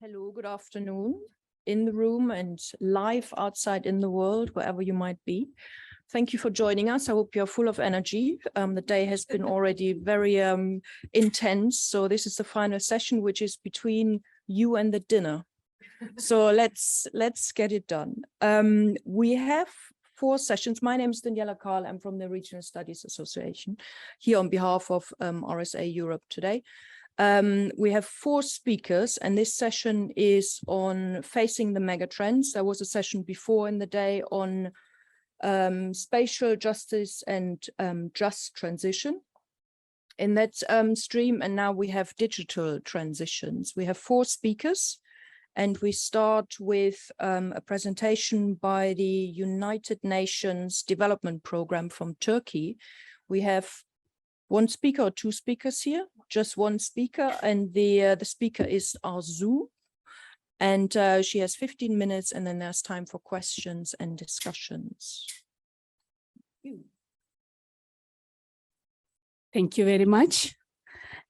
Hello, good afternoon in the room and live outside in the world, wherever you might be. Thank you for joining us. I hope you're full of energy. The day has been already very intense. So this is the final session, which is between you and the dinner. So let's get it done. We have 4 sessions. My name is Daniela Karl. I'm from the Regional Studies Association here on behalf of RSA Europe today. We have 4 speakers, and this session is on facing the megatrends. There was a session before in the day on spatial justice and just transition in that stream, and now we have digital transitions. We have 4 speakers, and we start with a presentation by the United Nations Development Program from Turkey. We have 1 speaker or 2 speakers here, just 1 speaker, and the speaker is Arzu, and she has 15 minutes, and then there's time for questions and discussions. Thank you very much.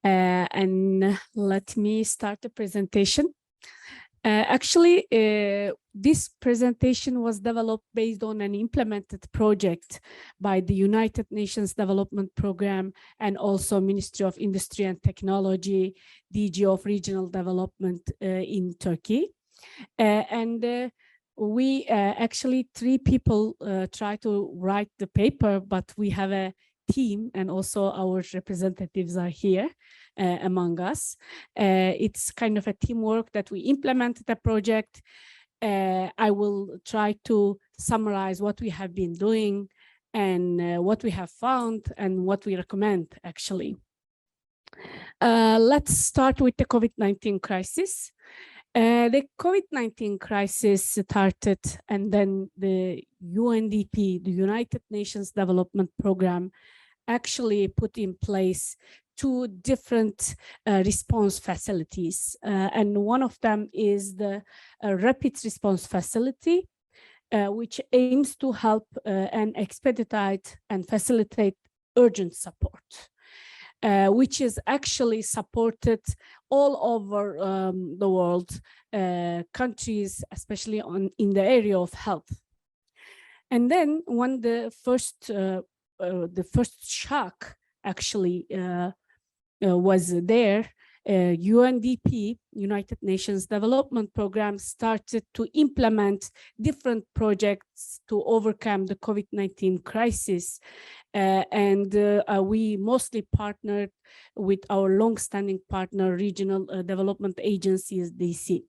And let me start the presentation. Actually, this presentation was developed based on an implemented project by the United Nations Development Program and also Ministry of Industry and Technology, DG of Regional Development in Turkey. We actually 3 people try to write the paper, but we have a team and also our representatives are here among us. It's kind of a teamwork that we implemented the project. I will try to summarize what we have been doing and what we have found and what we recommend actually. Let's start with the COVID-19 crisis. The COVID-19 crisis started, and then the UNDP, the United Nations Development Program, actually put in place 2 different response facilities. And one of them is the Rapid Response Facility, which aims to help and expedite and facilitate urgent support. Which is actually supported all over the world, countries, especially in the area of health. And then when the first shock actually was there, UNDP, United Nations Development Program, started to implement different projects to overcome the COVID-19 crisis. We mostly partnered with our long-standing partner, Regional Development Agencies, DC.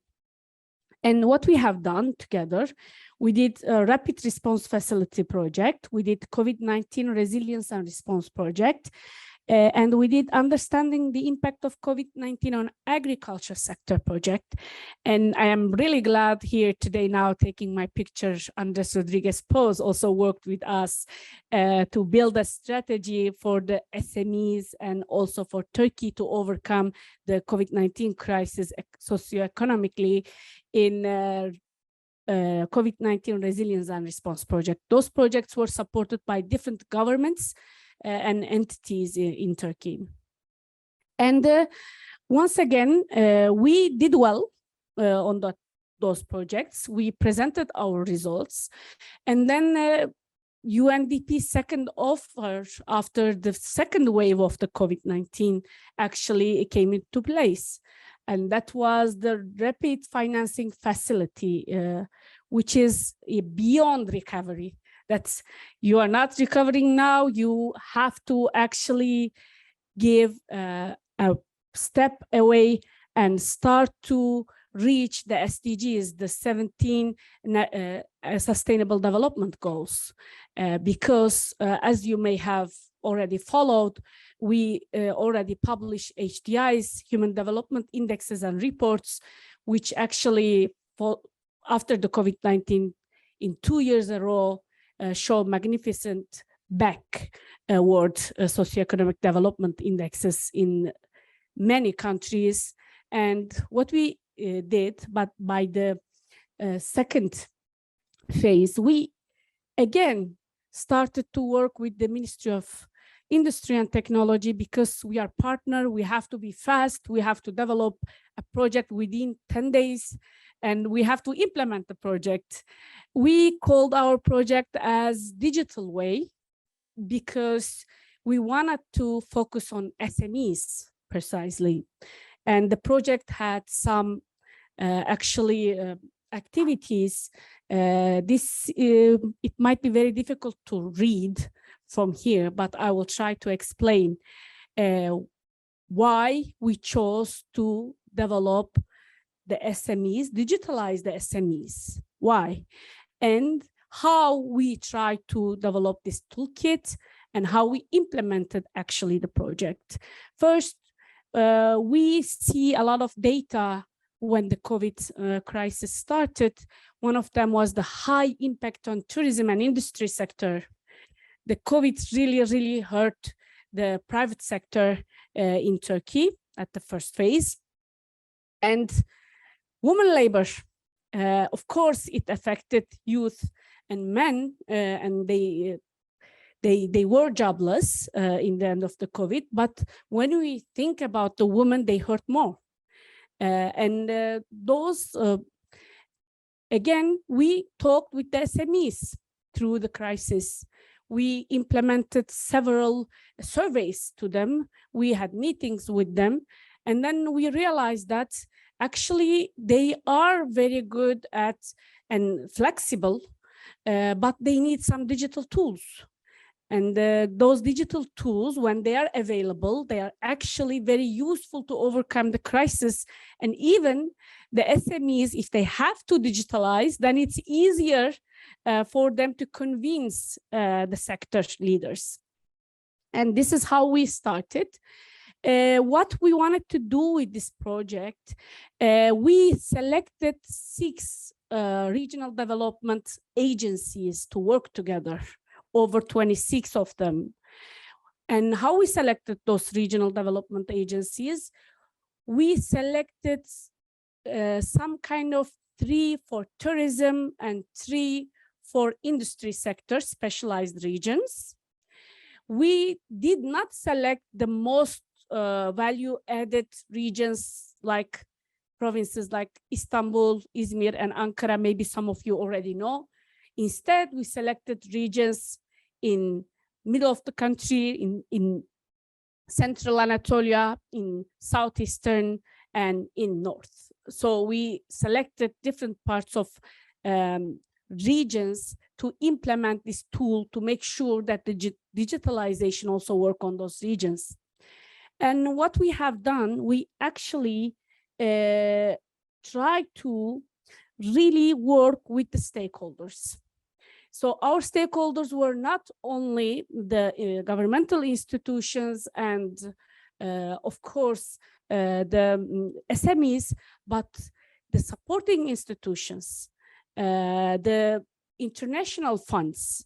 And what we have done together, we did a Rapid Response Facility project, we did COVID-19 Resilience and Response project, and we did Understanding the Impact of COVID-19 on Agriculture Sector project. And I am really glad here today now taking my picture, Andres Rodriguez Pos also worked with us to build a strategy for the SMEs and also for Turkey to overcome the COVID-19 crisis socioeconomically in COVID-19 Resilience and Response project. Those projects were supported by different governments and entities in Turkey. And once again, we did well on those projects. We presented our results. And then UNDP's second offer after the second wave of the COVID-19 actually came into place. And that was the Rapid Financing Facility, which is beyond recovery. That's, you are not recovering now, you have to actually give a step away and start to reach the SDGs, the 17 Sustainable Development Goals. Because as you may have already followed, we already publish HDIs, Human Development Indexes and reports, which actually, after the COVID-19, in 2 years in a row, show magnificent backward socioeconomic development indexes in many countries. And what we did, but by the second phase, we again started to work with the Ministry of industry and technology, because we are partner, we have to be fast, we have to develop a project within 10 days, and we have to implement the project. We called our project as Digital Way because we wanted to focus on SMEs precisely. And the project had some activities. It might be very difficult to read from here, but I will try to explain why we chose to develop the SMEs, digitalize the SMEs, why, and how we try to develop this toolkit and how we implemented actually the project. First, we see a lot of data when the COVID crisis started. One of them was the high impact on tourism and industry sector. The COVID really hurt the private sector in Turkey at the first phase. And women labor, of course, it affected youth and men, and they were jobless in the end of the COVID. But when we think about the women, they hurt more. Again, we talked with the SMEs through the crisis. We implemented several surveys to them. We had meetings with them. And then we realized that actually they are very good at and flexible, but they need some digital tools. And those digital tools, when they are available, they are actually very useful to overcome the crisis. And even the SMEs, if they have to digitalize, then it's easier for them to convince the sector leaders. And this is how we started. What we wanted to do with this project, we selected 6 regional development agencies to work together, over 26 of them. And how we selected those regional development agencies, we selected some kind of 3 for tourism and 3 for industry sector, specialized regions. We did not select the most value-added regions like provinces like Istanbul, Izmir, and Ankara. Maybe some of you already know. Instead, we selected regions in middle of the country, in central Anatolia, in southeastern, and in north. So we selected different parts of regions to implement this tool to make sure that the digitalization also work on those regions. And what we have done, we actually try to really work with the stakeholders. So our stakeholders were not only the governmental institutions and of course the SMEs, but the supporting institutions, the international funds,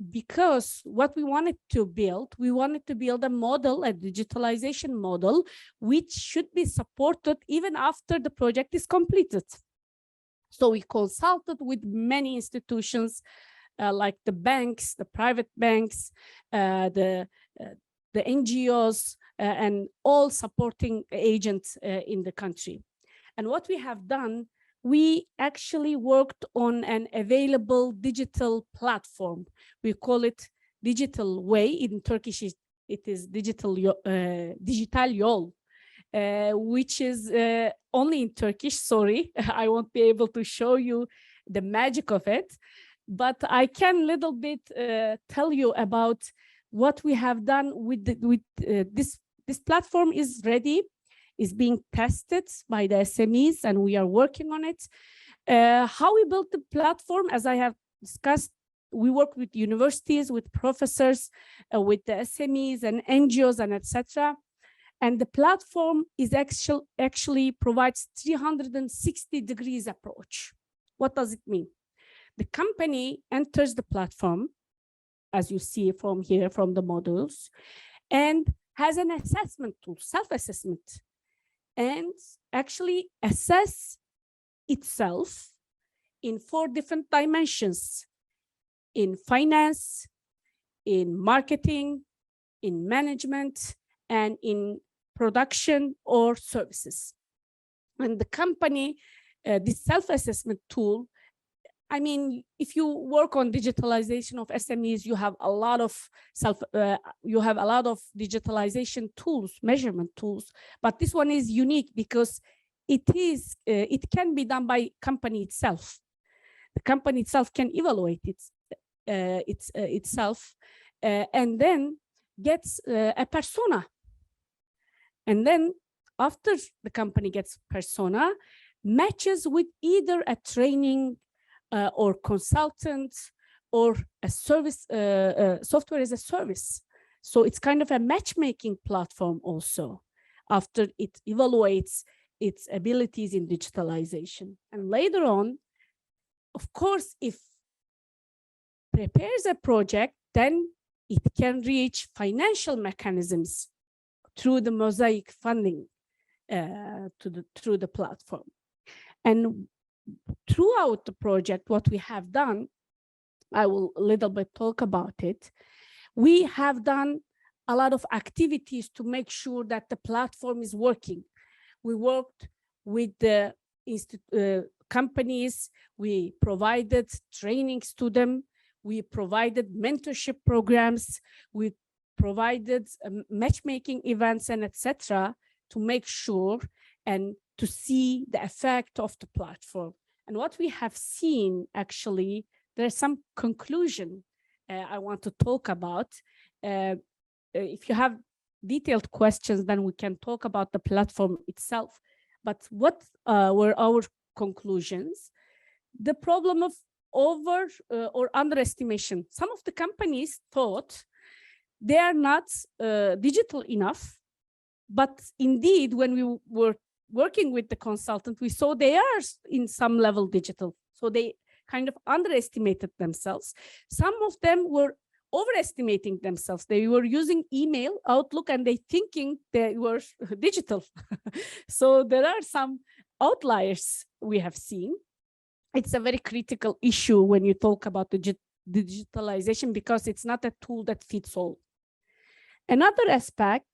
because what we wanted to build a model, a digitalization model, which should be supported even after the project is completed. So we consulted with many institutions, like the banks, the private banks, the NGOs, and all supporting agents in the country. And what we have done, we actually worked on an available digital platform. We call it Digital Way. In Turkish, it is Digital Yol, which is only in Turkish. Sorry, I won't be able to show you the magic of it. But I can little bit tell you about what we have done with this platform. Is ready, is being tested by the SMEs, and we are working on it. How we built the platform, as I have discussed, we work with universities, with professors, with the SMEs and NGOs and etc. And the platform is actually provides 360 degrees approach. What does it mean? The company enters the platform, as you see from here, from the modules, and has an assessment tool, self-assessment, and actually assess itself in 4 different dimensions: in finance, in marketing, in management, and in production or services. And the company, this self-assessment tool, I mean, if you work on digitalization of SMEs, you have a lot of digitalization tools, measurement tools, but this one is unique because it can be done by company itself. The company itself can evaluate itself and then gets a persona. And then after the company gets persona, matches with either a training or consultant or a service, software as a service. So it's kind of a matchmaking platform also after it evaluates its abilities in digitalization. And later on, of course, if prepares a project, then it can reach financial mechanisms through the Mosaic funding through the platform. And throughout the project, what we have done, I will a little bit talk about it. We have done a lot of activities to make sure that the platform is working. We worked with the companies, we provided trainings to them, we provided mentorship programs, we provided matchmaking events and etc. to make sure and to see the effect of the platform. And what we have seen, actually, there's some conclusion I want to talk about. If you have detailed questions, then we can talk about the platform itself. But what were our conclusions? The problem of over or underestimation. Some of the companies thought they are not digital enough, but indeed, when we were working with the consultant, we saw they are in some level digital. So they kind of underestimated themselves. Some of them were overestimating themselves. They were using email, Outlook, and they thinking they were digital. So there are some outliers we have seen. It's a very critical issue when you talk about the digitalization because it's not a tool that fits all. Another aspect,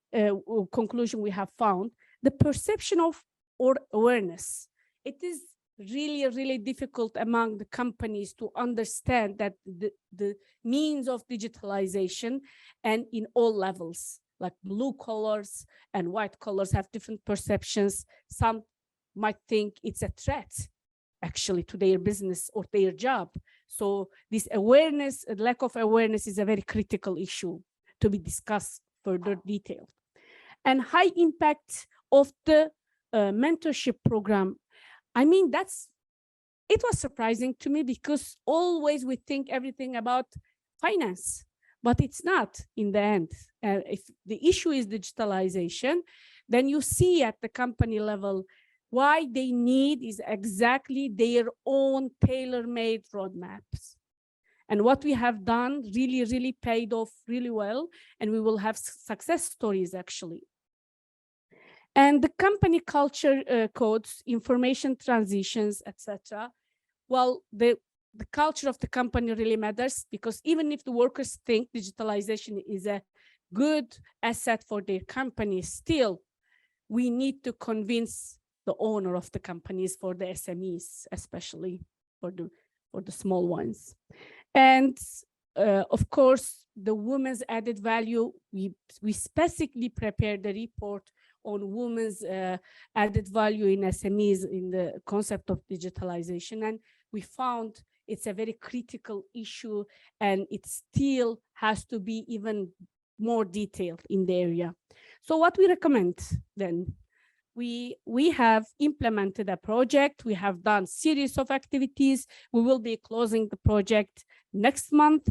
conclusion we have found, the perception of or awareness. It is really, really difficult among the companies to understand that the means of digitalization and in all levels, like blue collars and white collars have different perceptions. Some might think it's a threat actually to their business or their job. So this awareness, lack of awareness is a very critical issue to be discussed further detail. And high impact of the mentorship program. I mean, it was surprising to me because always we think everything about finance, but it's not in the end. If the issue is digitalization, then you see at the company level why they need is exactly their own tailor-made roadmaps. And what we have done really, really paid off really well, and we will have success stories actually. And the company culture codes, information transitions, etc. Well, the culture of the company really matters because even if the workers think digitalization is a good asset for their company, still we need to convince the owner of the companies, for the SMEs, especially for the small ones. And of course, the women's added value, we specifically prepared the report on women's added value in SMEs in the concept of digitalization. And we found it's a very critical issue and it still has to be even more detailed in the area. So what we recommend then? We have implemented a project. We have done series of activities. We will be closing the project next month.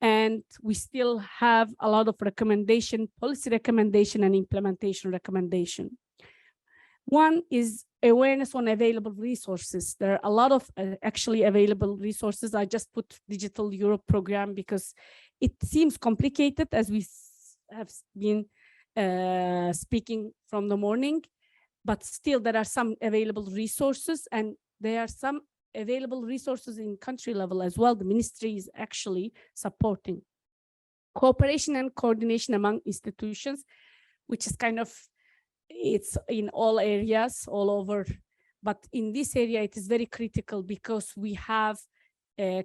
And we still have a lot of recommendation, policy recommendation and implementation recommendation. One is awareness on available resources. There are a lot of actually available resources. I just put Digital Europe program because it seems complicated as we have been speaking from the morning. But still, there are some available resources, and there are some available resources in country level as well. The ministry is actually supporting. Cooperation and coordination among institutions, which is kind of, it's in all areas, all over. But in this area, it is very critical because we have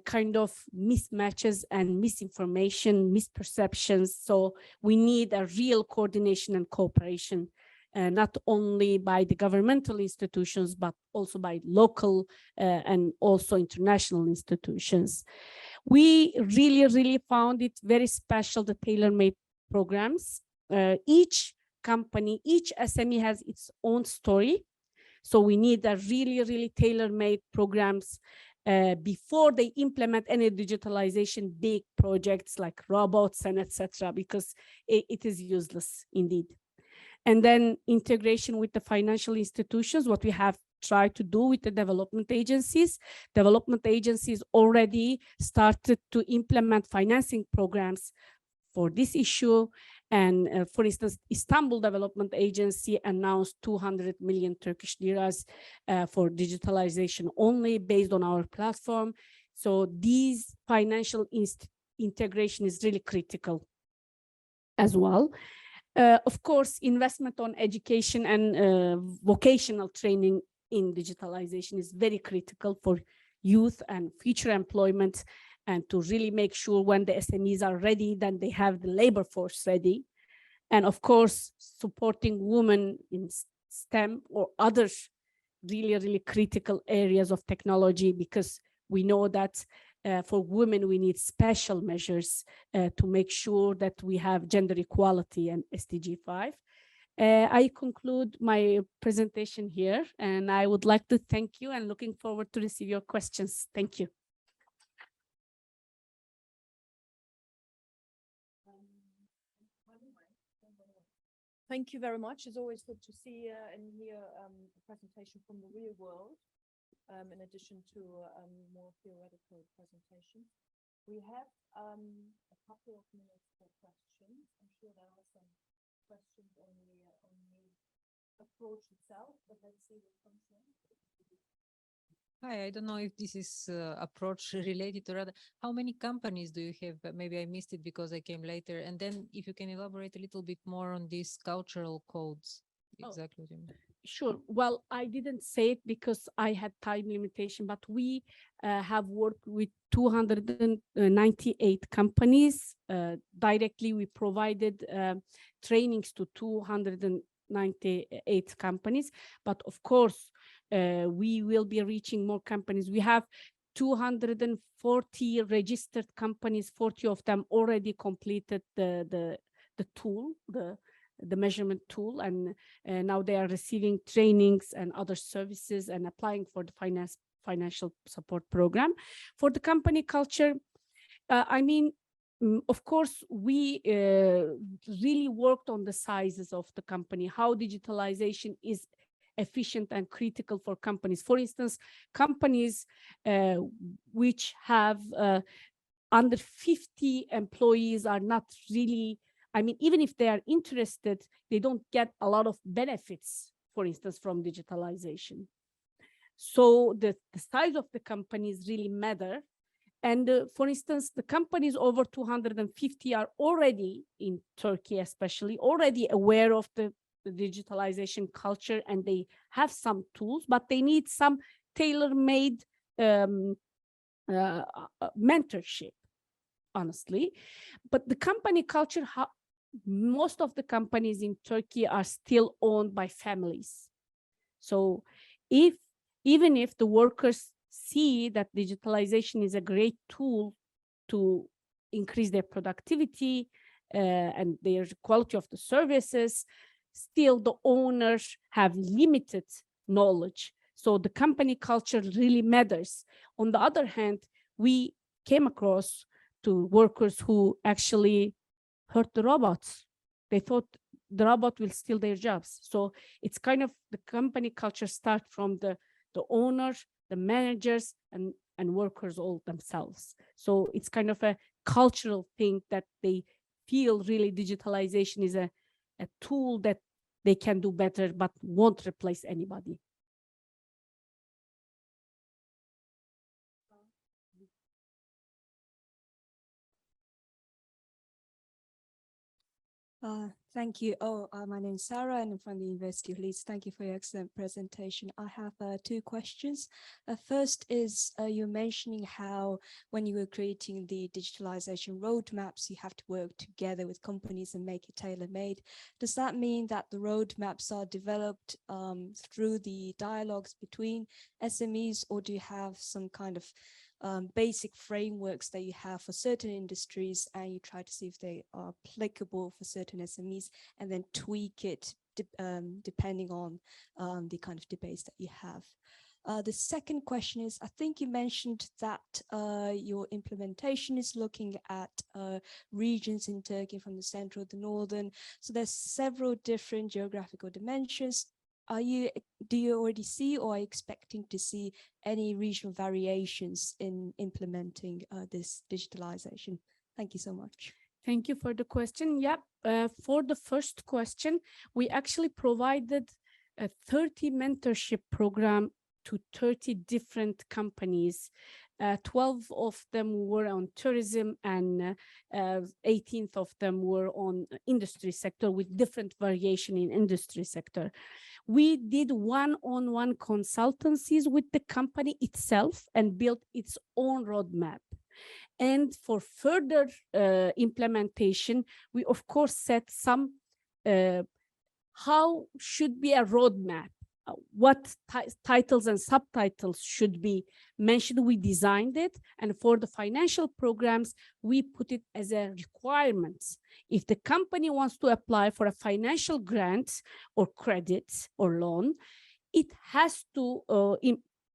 kind of mismatches and misinformation, misperceptions. So we need a real coordination and cooperation, not only by the governmental institutions, but also by local and also international institutions. We really found it very special, the tailor-made programs. Each company, each SME has its own story. So we need a really tailor-made programs before they implement any digitalization big projects like robots and etc., because it is useless indeed. And then integration with the financial institutions, what we have tried to do with the development agencies. Development agencies already started to implement financing programs for this issue. And for instance, Istanbul Development Agency announced 200 million Turkish liras for digitalization only based on our platform. So these financial integration is really critical as well. Of course, investment on education and vocational training in digitalization is very critical for youth and future employment, and to really make sure when the SMEs are ready, then they have the labor force ready. And of course, supporting women in STEM or other really critical areas of technology, because we know that for women, we need special measures to make sure that we have gender equality and SDG 5. I conclude my presentation here, and I would like to thank you and looking forward to receive your questions. Thank you. Thank you very much. It's always good to see and hear a presentation from the real world, in addition to more theoretical presentations. We have a couple of minutes for questions. I'm sure there are some questions on the approach itself, but let's see what comes in. Hi, I don't know if this is approach related or other. How many companies do you have? Maybe I missed it because I came later. And then if you can elaborate a little bit more on these cultural codes. Exactly what you mean. Sure. Well, I didn't say it because I had time limitation, but we have worked with 298 companies. Directly, we provided trainings to 298 companies. But of course, we will be reaching more companies. We have 240 registered companies, 40 of them already completed the tool, the measurement tool, and now they are receiving trainings and other services and applying for the financial support program. For the company culture, I mean, of course, we really worked on the sizes of the company, how digitalization is efficient and critical for companies. For instance, companies which have under 50 employees are not really, I mean, even if they are interested, they don't get a lot of benefits, for instance, from digitalization. So the size of the companies really matter. And for instance, the companies over 250 are already in Turkey, especially already aware of the digitalization culture, and they have some tools, but they need some tailor-made mentorship, honestly. But the company culture, most of the companies in Turkey are still owned by families. So even if the workers see that digitalization is a great tool to increase their productivity and their quality of the services, still the owners have limited knowledge. So the company culture really matters. On the other hand, we came across to workers who actually hurt the robots. They thought the robot will steal their jobs. So it's kind of the company culture start from the owners, the managers, and workers all themselves. So it's kind of a cultural thing that they feel really digitalization is a tool that they can do better, but won't replace anybody. Thank you. My name is Sarah and I'm from the University of Leeds. Thank you for your excellent presentation. I have two questions. First is you're mentioning how when you were creating the digitalization roadmaps, you have to work together with companies and make it tailor-made. Does that mean that the roadmaps are developed through the dialogues between SMEs, or do you have some kind of basic frameworks that you have for certain industries and you try to see if they are applicable for certain SMEs and then tweak it depending on the kind of debates that you have? The second question is, I think you mentioned that your implementation is looking at regions in Turkey from the central to northern. So there's several different geographical dimensions. Do you already see or are you expecting to see any regional variations in implementing this digitalization? Thank you so much. Thank you for the question. Yeah, for the first question, we actually provided a 30 mentorship program to 30 different companies. 12 of them were on tourism and 18th of them were on industry sector with different variation in industry sector. We did one-on-one consultancies with the company itself and built its own roadmap. And for further implementation, we of course set some how should be a roadmap, what titles and subtitles should be mentioned. We designed it, and for the financial programs, we put it as a requirement. If the company wants to apply for a financial grant or credit or loan, it has to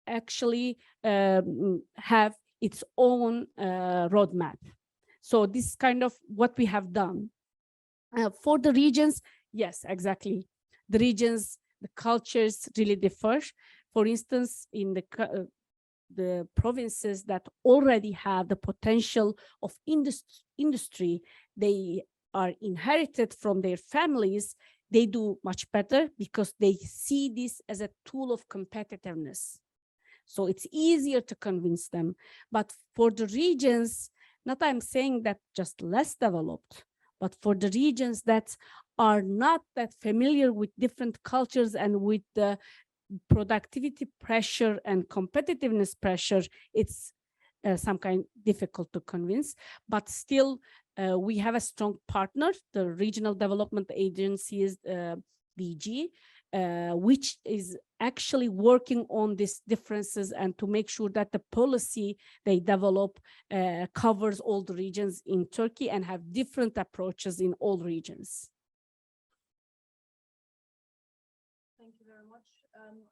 actually have its own roadmap. So this is kind of what we have done. For the regions, yes, exactly. The regions, the cultures really differ. For instance, in the provinces that already have the potential of industry, they are inherited from their families, they do much better because they see this as a tool of competitiveness. So it's easier to convince them. But for the regions, not I'm saying that just less developed, but for the regions that are not that familiar with different cultures and with the productivity pressure and competitiveness pressure, it's some kind difficult to convince. But still, we have a strong partner, the Regional Development Agency is BG, which is actually working on these differences and to make sure that the policy they develop covers all the regions in Turkey and have different approaches in all regions. Thank you very much.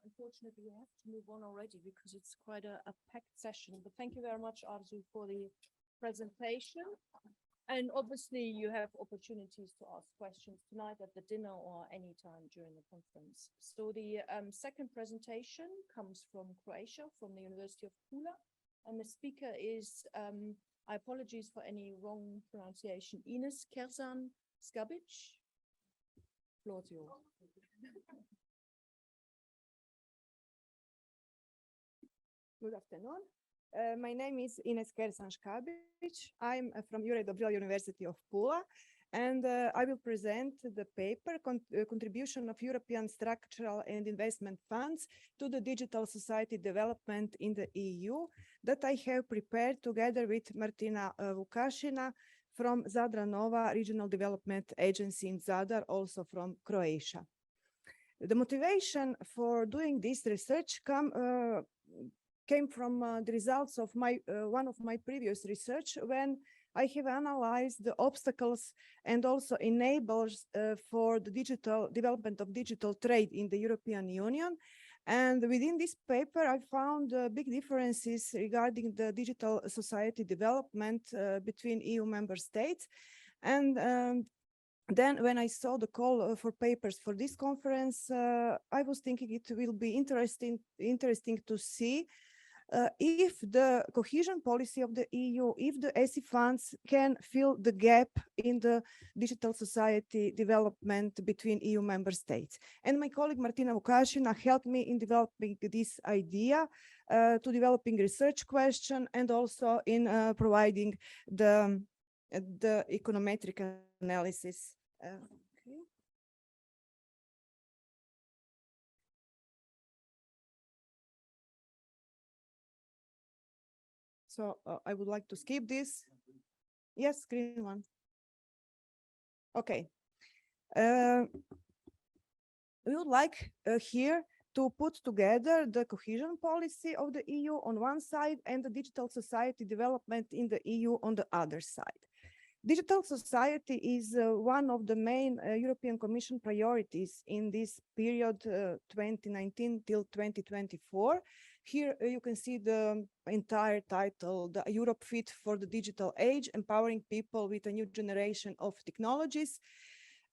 Unfortunately, we have to move on already because it's quite a packed session. But thank you very much, Arzu, for the presentation. And obviously, you have opportunities to ask questions tonight at the dinner or any time during the conference. So the second presentation comes from Croatia, from the University of Pula. And the speaker is, I apologize for any wrong pronunciation, Ines Kerzan-Skabic. Floor is yours. Good afternoon. My name is Ines Kerzan-Skabic. I'm from Juraj Dobrila University of Pula, and I will present the paper, Contribution of European Structural and Investment Funds to the Digital Society Development in the EU, that I have prepared together with Martina Vukašina from Zadra Nova Regional Development Agency in Zadar, also from Croatia. The motivation for doing this research came from the results of one of my previous research, when I have analyzed the obstacles and also enablers for the digital development of digital trade in the European Union. And within this paper, I found big differences regarding the digital society development between EU member states. And then when I saw the call for papers for this conference, I was thinking it will be interesting to see if the cohesion policy of the EU, if the ESI funds can fill the gap in the digital society development between EU member states. And my colleague Martina Vukašina helped me in developing this idea, to developing research question, and also in providing the econometric analysis Okay. So I would like to skip this. Yes, green one. Okay. We would like here to put together the cohesion policy of the EU on one side and the digital society development in the EU on the other side. Digital society is one of the main European Commission priorities in this period 2019 till 2024. Here you can see the entire title, the Europe Fit for the Digital Age, empowering people with a new generation of technologies.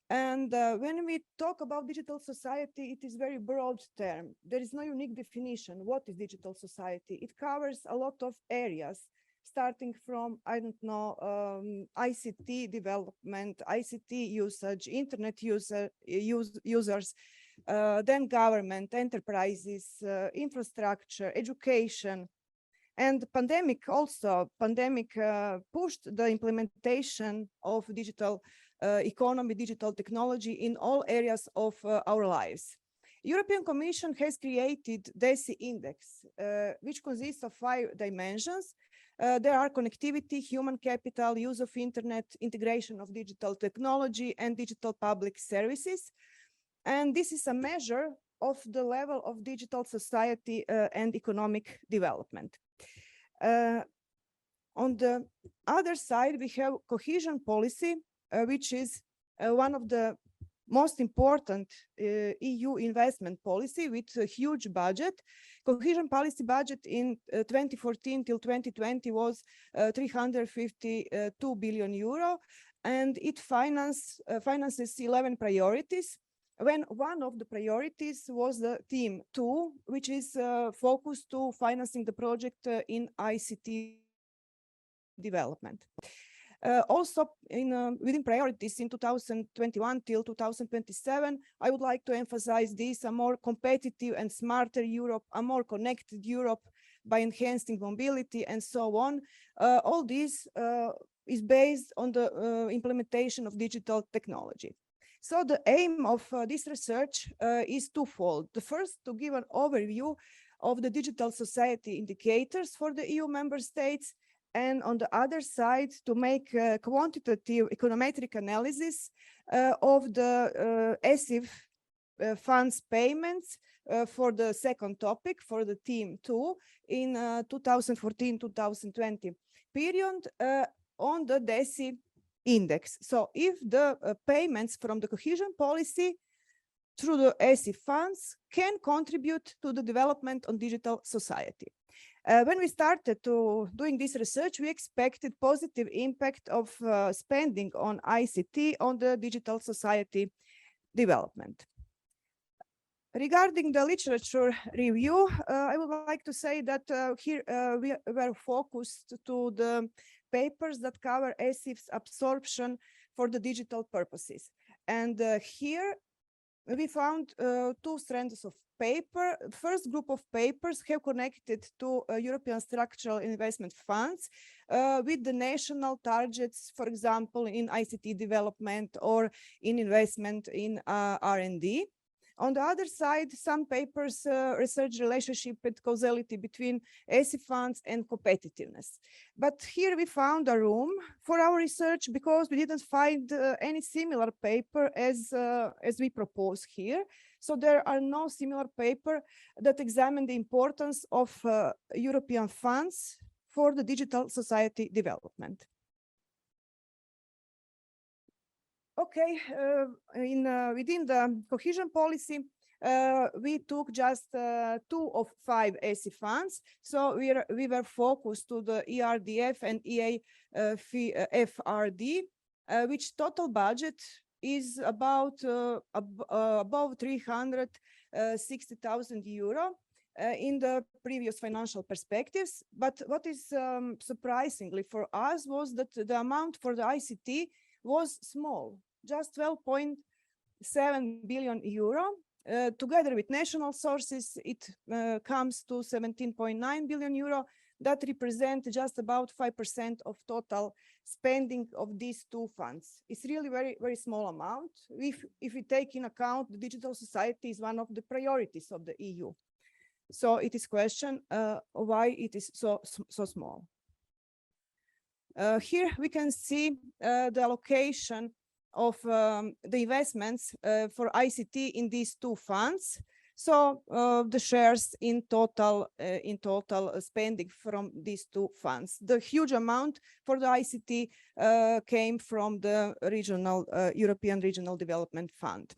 And when we talk about digital society, it is very broad term. There is no unique definition. What is digital society? It covers a lot of areas, starting from, I don't know, ICT development, ICT usage, internet users, then government, enterprises, infrastructure, education, and pandemic pushed the implementation of digital economy, digital technology in all areas of our lives. European Commission has created DESI Index, which consists of 5 dimensions. There are connectivity, human capital, use of internet, integration of digital technology, and digital public services. And this is a measure of the level of digital society and economic development. On the other side, we have cohesion policy, which is one of the most important EU investment policy with a huge budget. Cohesion policy budget in 2014 till 2020 was 352 billion euro, and it finances 11 priorities. When one of the priorities was the theme 2, which is focused to financing the project in ICT development. Also, within priorities in 2021 till 2027, I would like to emphasize this: a more competitive and smarter Europe, a more connected Europe by enhancing mobility, and so on. All this is based on the implementation of digital technology. So the aim of this research is twofold. The first, to give an overview of the digital society indicators for the EU member states, and on the other side, to make a quantitative econometric analysis of the ESIF funds payments for the second topic, for the theme 2, in 2014-2020 period on the DESI index. So if the payments from the cohesion policy through the ESIF funds can contribute to the development on digital society. When we started doing this research, we expected positive impact of spending on ICT on the digital society development. Regarding the literature review, I would like to say that here we were focused to the papers that cover ESIF's absorption for the digital purposes. And here we found 2 strands of paper. First group of papers have connected to European structural investment funds with the national targets, for example, in ICT development or in investment in R&D. On the other side, some papers research relationship and causality between ESIF funds and competitiveness. But here we found a room for our research because we didn't find any similar paper as we propose here. So there are no similar paper that examine the importance of European funds for the digital society development. Okay, within the cohesion policy, we took just 2 of 5 ESI funds. So we were focused to the ERDF and EAFRD, which total budget is about above 360,000 euro in the previous financial perspectives. But what is surprisingly for us was that the amount for the ICT was small, just 12.7 billion euro. Together with national sources, it comes to 17.9 billion euro. that represent just about 5% of total spending of these two funds. It's really very, very small amount. If we take in account the digital society is one of the priorities of the EU. So it is question why it is so small. Here we can see the allocation of the investments for ICT in these two funds. So the shares in total spending from these two funds. The huge amount for the ICT came from the European Regional Development Fund.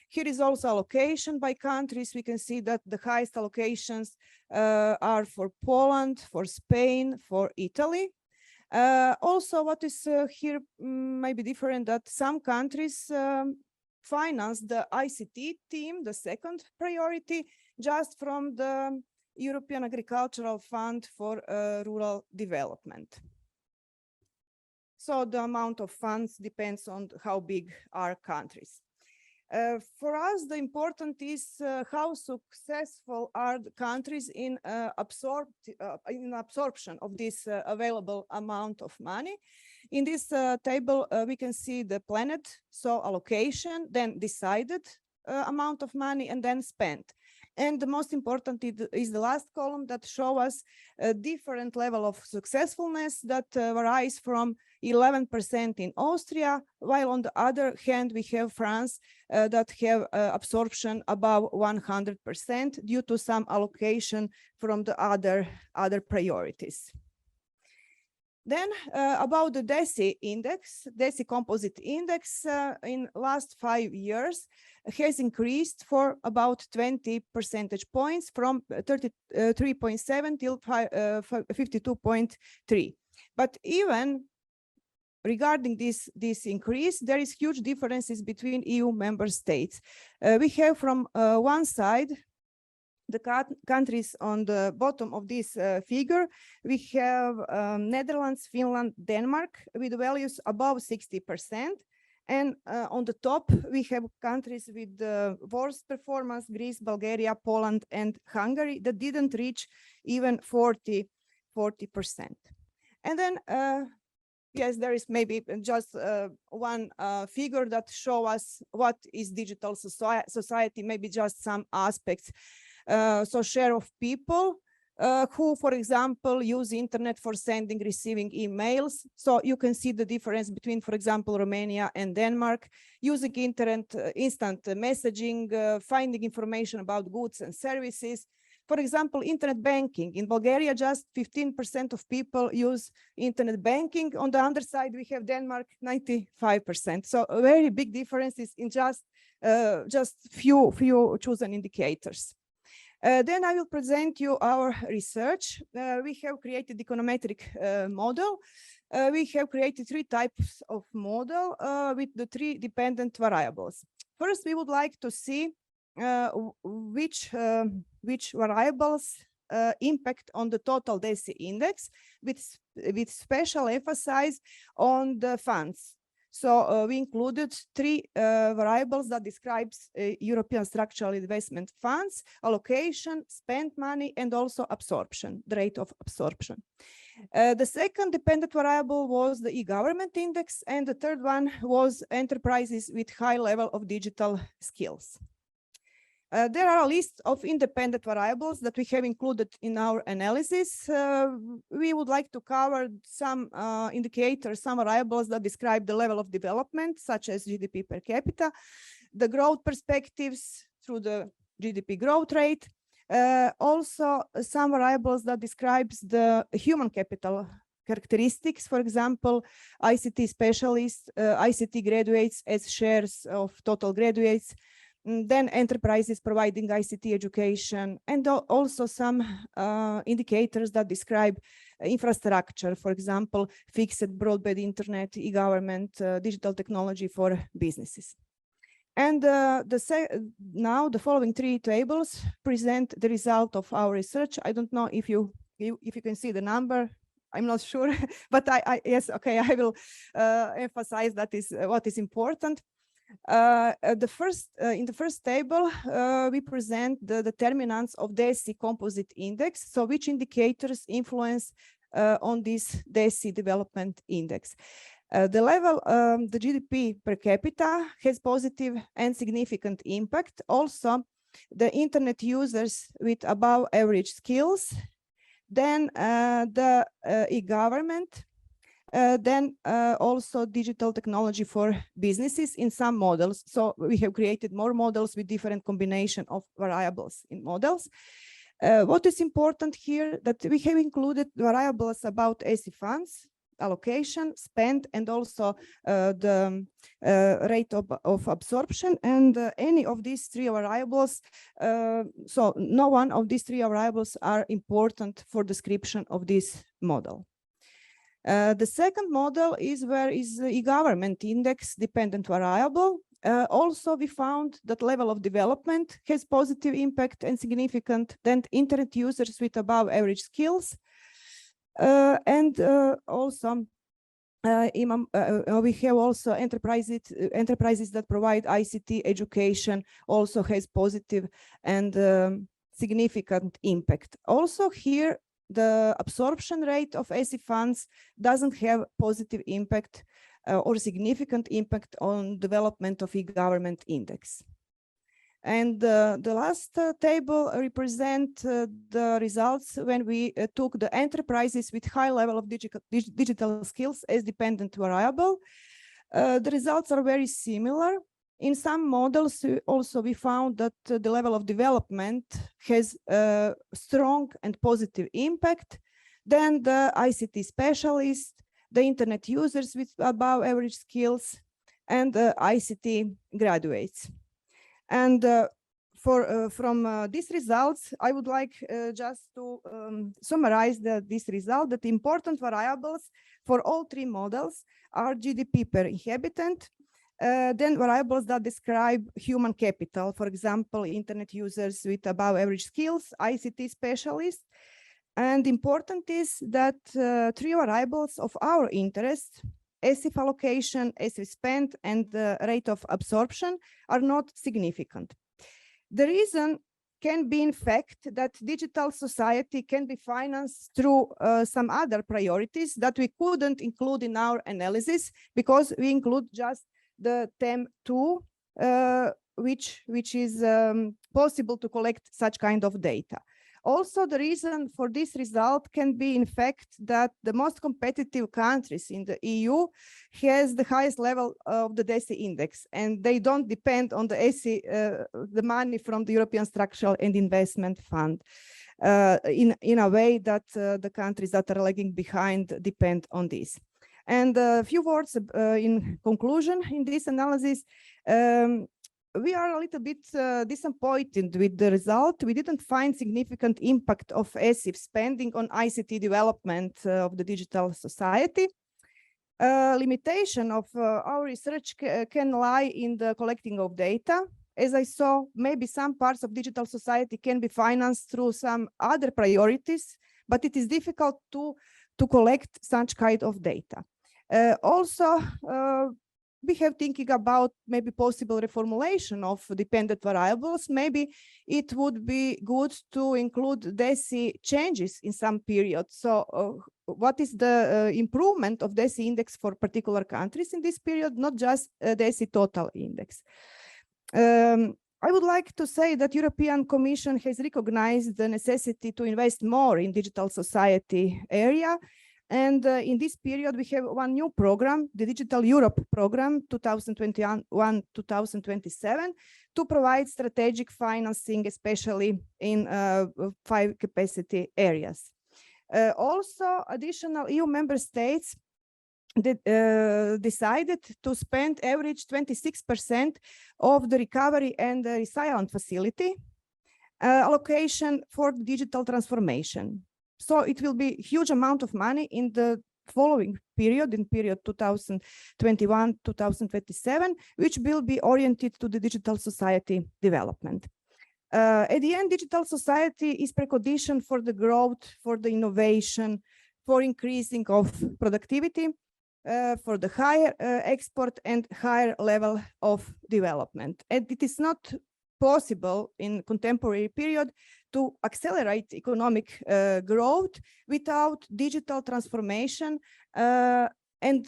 Here is also allocation by countries. We can see that the highest allocations are for Poland, for Spain, for Italy. Also, what is here maybe different, that some countries finance the ICT team, the second priority, just from the European Agricultural Fund for Rural Development. So the amount of funds depends on how big are countries. For us, the important is how successful are the countries in absorption of this available amount of money. In this table, we can see the planned, so allocation, then decided amount of money, and then spent. And the most important is the last column that shows us a different level of successfulness that varies from 11% in Austria, while on the other hand, we have France that have absorption above 100% due to some allocation from the other priorities. Then about the DESI index, DESI composite index in last 5 years has increased for about 20 percentage points from 33.7 till 52.3. But even regarding this increase, there is huge differences between EU member states. We have from one side, the countries on the bottom of this figure, we have Netherlands, Finland, Denmark with values above 60%. And on the top, we have countries with the worst performance, Greece, Bulgaria, Poland, and Hungary, that didn't reach even 40%. And then, yes, there is maybe just one figure that shows us what is digital society, maybe just some aspects. So share of people who, for example, use internet for sending, receiving emails. So you can see the difference between, for example, Romania and Denmark, using internet, instant messaging, finding information about goods and services. For example, internet banking. In Bulgaria, just 15% of people use internet banking. On the other side, we have Denmark, 95%. So a very big difference is in just few chosen indicators. Then I will present you our research. We have created econometric model. We have created 3 types of model with the 3 dependent variables. First, we would like to see which variables impact on the total DESI index, with special emphasis on the funds. So we included 3 variables that describes European structural investment funds, allocation, spent money, and also absorption, the rate of absorption. The second dependent variable was the e-government index, and the third one was enterprises with high level of digital skills. There are a list of independent variables that we have included in our analysis. We would like to cover some indicators, some variables that describe the level of development, such as GDP per capita, the growth perspectives through the GDP growth rate, also some variables that describes the human capital characteristics, for example, ICT specialists, ICT graduates as shares of total graduates, then enterprises providing ICT education, and also some indicators that describe infrastructure, for example, fixed broadband internet, e-government, digital technology for businesses. And now the following 3 tables present the result of our research. I don't know if you can see the number. I'm not sure, but yes, okay, I will emphasize that is what is important. In the first table, we present the determinants of DESI composite index. So which indicators influence on this DESI development index? The level, the GDP per capita has positive and significant impact. Also, the internet users with above average skills, then the e-government, then also digital technology for businesses in some models. So we have created more models with different combination of variables in models. What is important here that we have included variables about ESI funds, allocation, spend, and also the rate of absorption. And any of these three variables, so no one of these three variables are important for description of this model. The second model is where is the e-government index dependent variable. Also, we found that level of development has positive impact and significant than internet users with above average skills. And also, we have also enterprises that provide ICT education also has positive and significant impact. Also here, the absorption rate of ESI funds doesn't have positive impact or significant impact on development of e-government index. And the last table represent the results when we took the enterprises with high level of digital skills as dependent variable. The results are very similar. In some models, also we found that the level of development has a strong and positive impact. Then the ICT specialists, the internet users with above average skills, and the ICT graduates. And from these results, I would like just to summarize this result, that the important variables for all three models are GDP per inhabitant, then variables that describe human capital, for example, internet users with above average skills, ICT specialists. And important is that three variables of our interest, ESIF allocation, ESIF spend, and the rate of absorption are not significant. The reason can be in fact that digital society can be financed through some other priorities that we couldn't include in our analysis because we include just the TEM2, which is possible to collect such kind of data. Also, the reason for this result can be in fact that the most competitive countries in the EU has the highest level of the DESI index, and they don't depend on the ESI, the money from the European Structural and Investment Fund in a way that the countries that are lagging behind depend on this. And a few words in conclusion in this analysis. We are a little bit disappointed with the result. We didn't find significant impact of ESIF spending on ICT development of the digital society. Limitation of our research can lie in the collecting of data. As I saw, maybe some parts of digital society can be financed through some other priorities, but it is difficult to collect such kind of data. Also, we have thinking about maybe possible reformulation of dependent variables. Maybe it would be good to include DESI changes in some period. So what is the improvement of DESI index for particular countries in this period, not just DESI total index. I would like to say that European Commission has recognized the necessity to invest more in digital society area. And in this period, we have one new program, the Digital Europe program 2021-2027, to provide strategic financing, especially in 5 capacity areas. Also, additional EU member states decided to spend average 26% of the recovery and the resilience facility allocation for digital transformation. So it will be a huge amount of money in the following period, in period 2021-2027, which will be oriented to the digital society development. At the end, digital society is precondition for the growth, for the innovation, for increasing of productivity. for the higher export and higher level of development. And it is not possible in contemporary period to accelerate economic growth without digital transformation and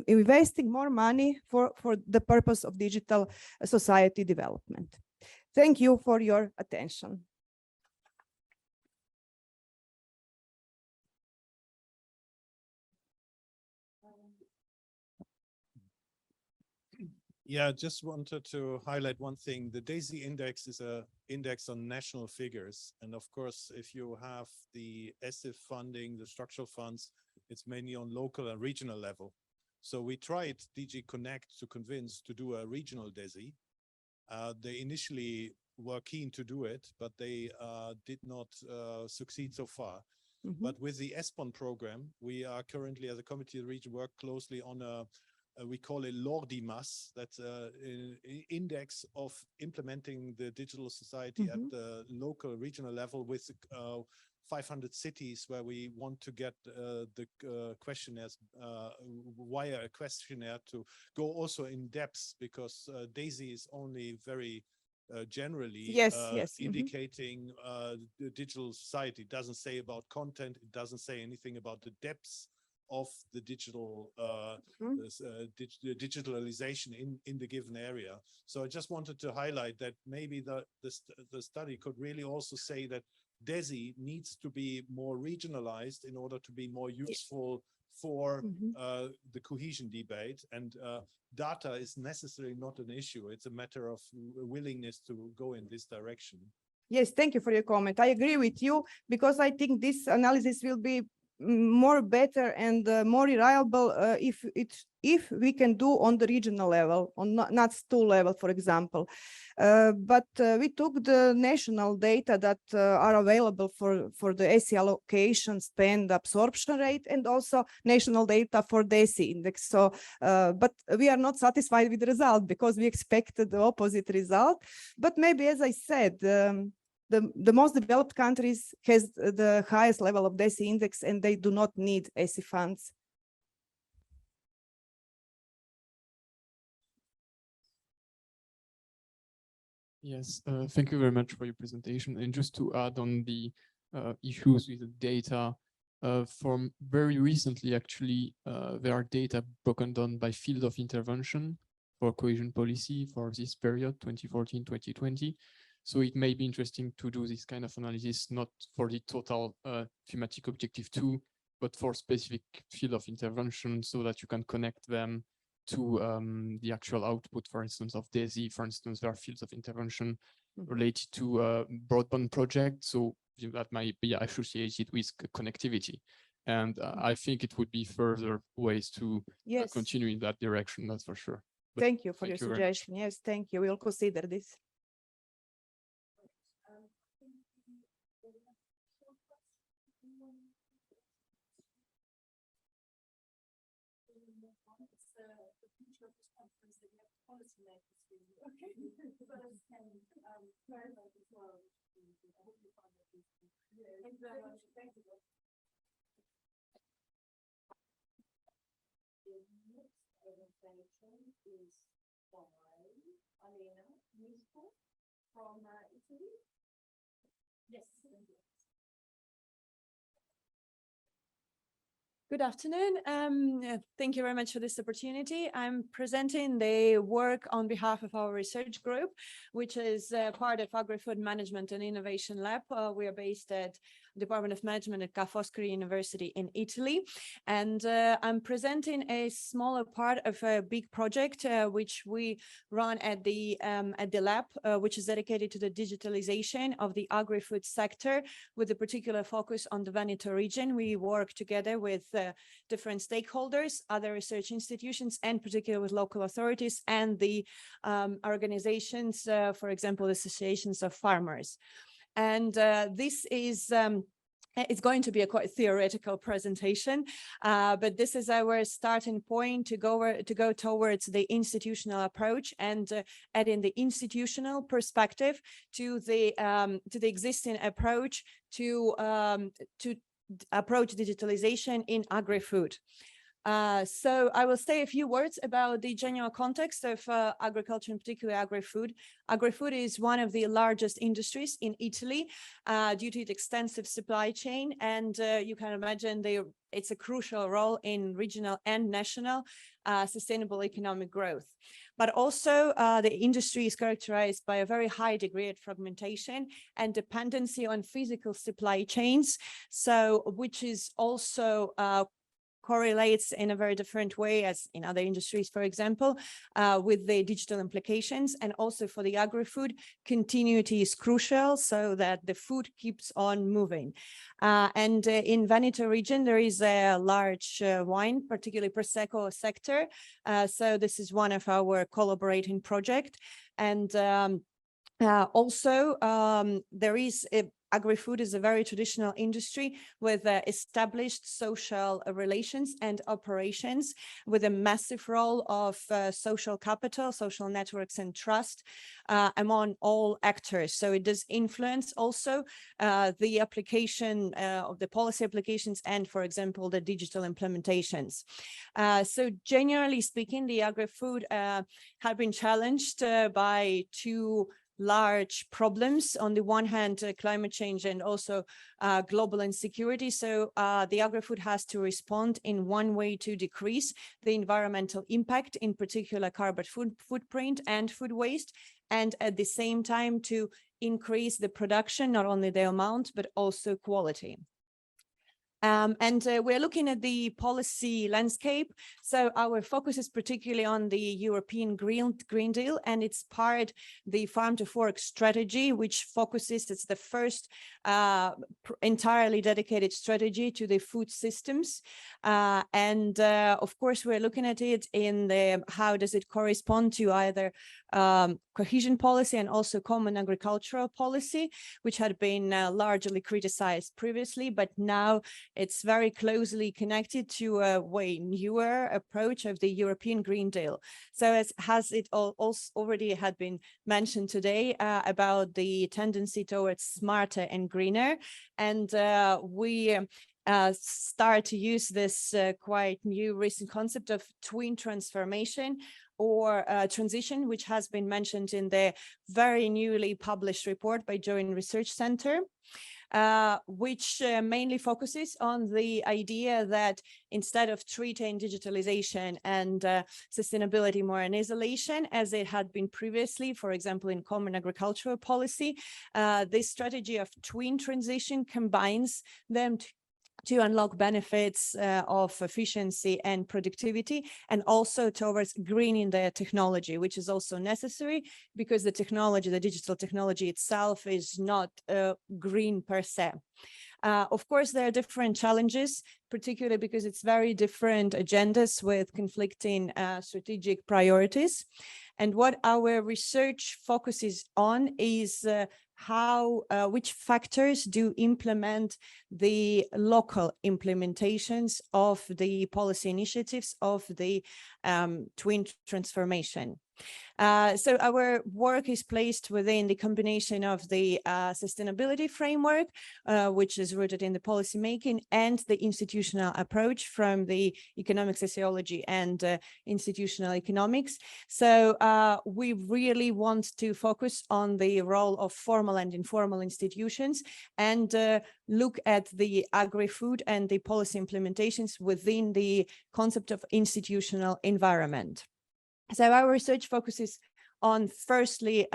investing more money for the purpose of digital society development. Thank you for your attention. Yeah, just wanted to highlight one thing. The DAISY index is an index on national figures. And of course, if you have the ESIF funding, the structural funds, it's mainly on local and regional level. So we tried DG Connect to convince to do a regional DAISY. They initially were keen to do it, but they did not succeed so far. But with the ESPON program, we are currently, as a committee of the region, work closely on we call it LORDIMAS, that's an index of implementing the digital society at the local regional level with 500 cities where we want to get the questionnaires via a questionnaire to go also in depth, because DAISY is only very generally indicating the digital society. It doesn't say about content, it doesn't say anything about the depths of the digital digitalization in the given area. So I just wanted to highlight that maybe the study could really also say that DESI needs to be more regionalized in order to be more useful for the cohesion debate, and data is necessarily not an issue. It's a matter of willingness to go in this direction. Yes, thank you for your comment. I agree with you, because I think this analysis will be more better and more reliable if we can do on the regional level, on NUTS 2 level, for example. But we took the national data that are available for the ESI allocation, spend, absorption rate, and also national data for the ESI index. So, but we are not satisfied with the result because we expected the opposite result. But maybe, as I said, the most developed countries has the highest level of DESI index, and they do not need ESI funds. Yes, thank you very much for your presentation. And just to add on the issues with the data, from very recently, actually, there are data broken down by field of intervention for cohesion policy for this period, 2014-2020. So it may be interesting to do this kind of analysis, not for the total thematic objective 2, but for specific field of intervention, so that you can connect them to the actual output, for instance, of DESI. For instance, there are fields of intervention related to broadband projects, so that might be associated with connectivity. And I think it would be further ways to continue in that direction, that's for sure. But thank you for your suggestion. Yes, thank you. We'll consider this. Good afternoon. Thank you very much for this opportunity. I'm presenting the work on behalf of our research group, which is part of Agri-Food Management and Innovation Lab. We are based at Department of Management at Ca' Foscari University in Italy. And I'm presenting a smaller part of a big project which we run at the lab, which is dedicated to the digitalization of the agri-food sector, with a particular focus on the Veneto region. We work together with different stakeholders, other research institutions, and particularly with local authorities and the organizations, for example, associations of farmers. And this is it's going to be a quite theoretical presentation, but this is our starting point to go towards the institutional approach and adding the institutional perspective to the existing approach to approach digitalization in agri-food. So I will say a few words about the general context of agriculture, in particular agri-food. Agri-food is one of the largest industries in Italy due to its extensive supply chain, and you can imagine it's a crucial role in regional and national sustainable economic growth. But also the industry is characterized by a very high degree of fragmentation and dependency on physical supply chains, so which is also correlates in a very different way as in other industries, for example, with the digital implications. And also for the agri-food, continuity is crucial so that the food keeps on moving. In Veneto region, there is a large wine, particularly Prosecco sector. So this is one of our collaborating project. And also, there is agri-food is a very traditional industry with established social relations and operations, with a massive role of social capital, social networks, and trust among all actors. So it does influence also the application of the policy applications and, for example, the digital implementations. So generally speaking, the agri-food have been challenged by two large problems. On the one hand, climate change and also global insecurity. So the agri-food has to respond in one way to decrease the environmental impact, in particular carbon footprint and food waste, and at the same time to increase the production, not only the amount, but also quality. We're looking at the policy landscape. So our focus is particularly on the European Green Deal, and it's part the Farm to Fork strategy, which focuses, it's the first entirely dedicated strategy to the food systems. Of course, we're looking at it in the, how does it correspond to either cohesion policy and also common agricultural policy, which had been largely criticized previously, but now it's very closely connected to a way newer approach of the European Green Deal. So as it also already had been mentioned today about the tendency towards smarter and greener, and we start to use this quite new recent concept of twin transformation or transition, which has been mentioned in the very newly published report by Joint Research Center, which mainly focuses on the idea that instead of treating digitalization and sustainability more in isolation, as it had been previously, for example, in common agricultural policy, this strategy of twin transition combines them to unlock benefits of efficiency and productivity, and also towards greening the technology, which is also necessary because the technology, the digital technology itself is not green per se. Of course, there are different challenges, particularly because it's very different agendas with conflicting strategic priorities. And what our research focuses on is which factors do implement the local implementations of the policy initiatives of the twin transformation. So our work is placed within the combination of the sustainability framework, which is rooted in the policymaking, and the institutional approach from the economic sociology and institutional economics. So we really want to focus on the role of formal and informal institutions and look at the agri-food and the policy implementations within the concept of institutional environment. So our research focuses on, firstly,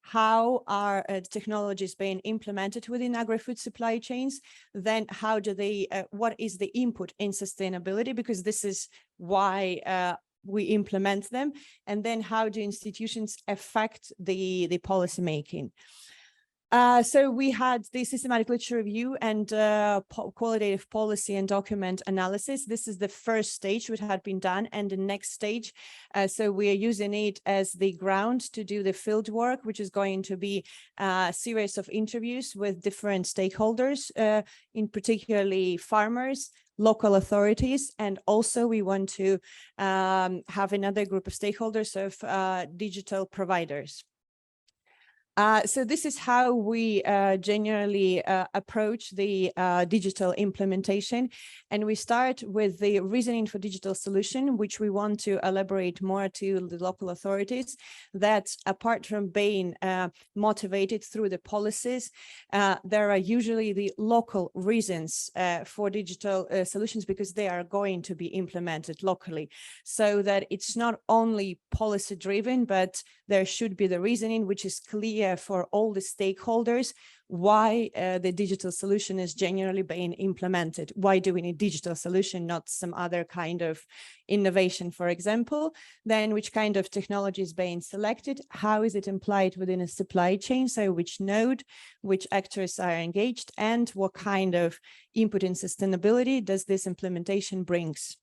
how are technologies being implemented within agri-food supply chains, then how do they, what is the input in sustainability, because this is why we implement them, and then how do institutions affect the policy making. So we had the systematic literature review and qualitative policy and document analysis. This is the first stage which had been done, and the next stage. So we are using it as the ground to do the field work, which is going to be a series of interviews with different stakeholders, in particularly farmers, local authorities, and also we want to have another group of stakeholders of digital providers. So this is how we generally approach the digital implementation. And we start with the reasoning for digital solution, which we want to elaborate more to the local authorities, that apart from being motivated through the policies, there are usually the local reasons for digital solutions, because they are going to be implemented locally. So that it's not only policy driven, but there should be the reasoning which is clear for all the stakeholders why the digital solution is generally being implemented. Why do we need digital solution, not some other kind of innovation, for example? Then which kind of technology is being selected? How is it implied within a supply chain? So which node, which actors are engaged, and what kind of input in sustainability does this implementation brings?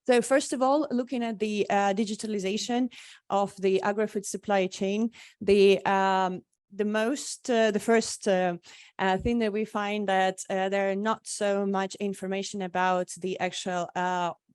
So first of all, looking at the digitalization of the agri-food supply chain, the first thing that we find that there are not so much information about the actual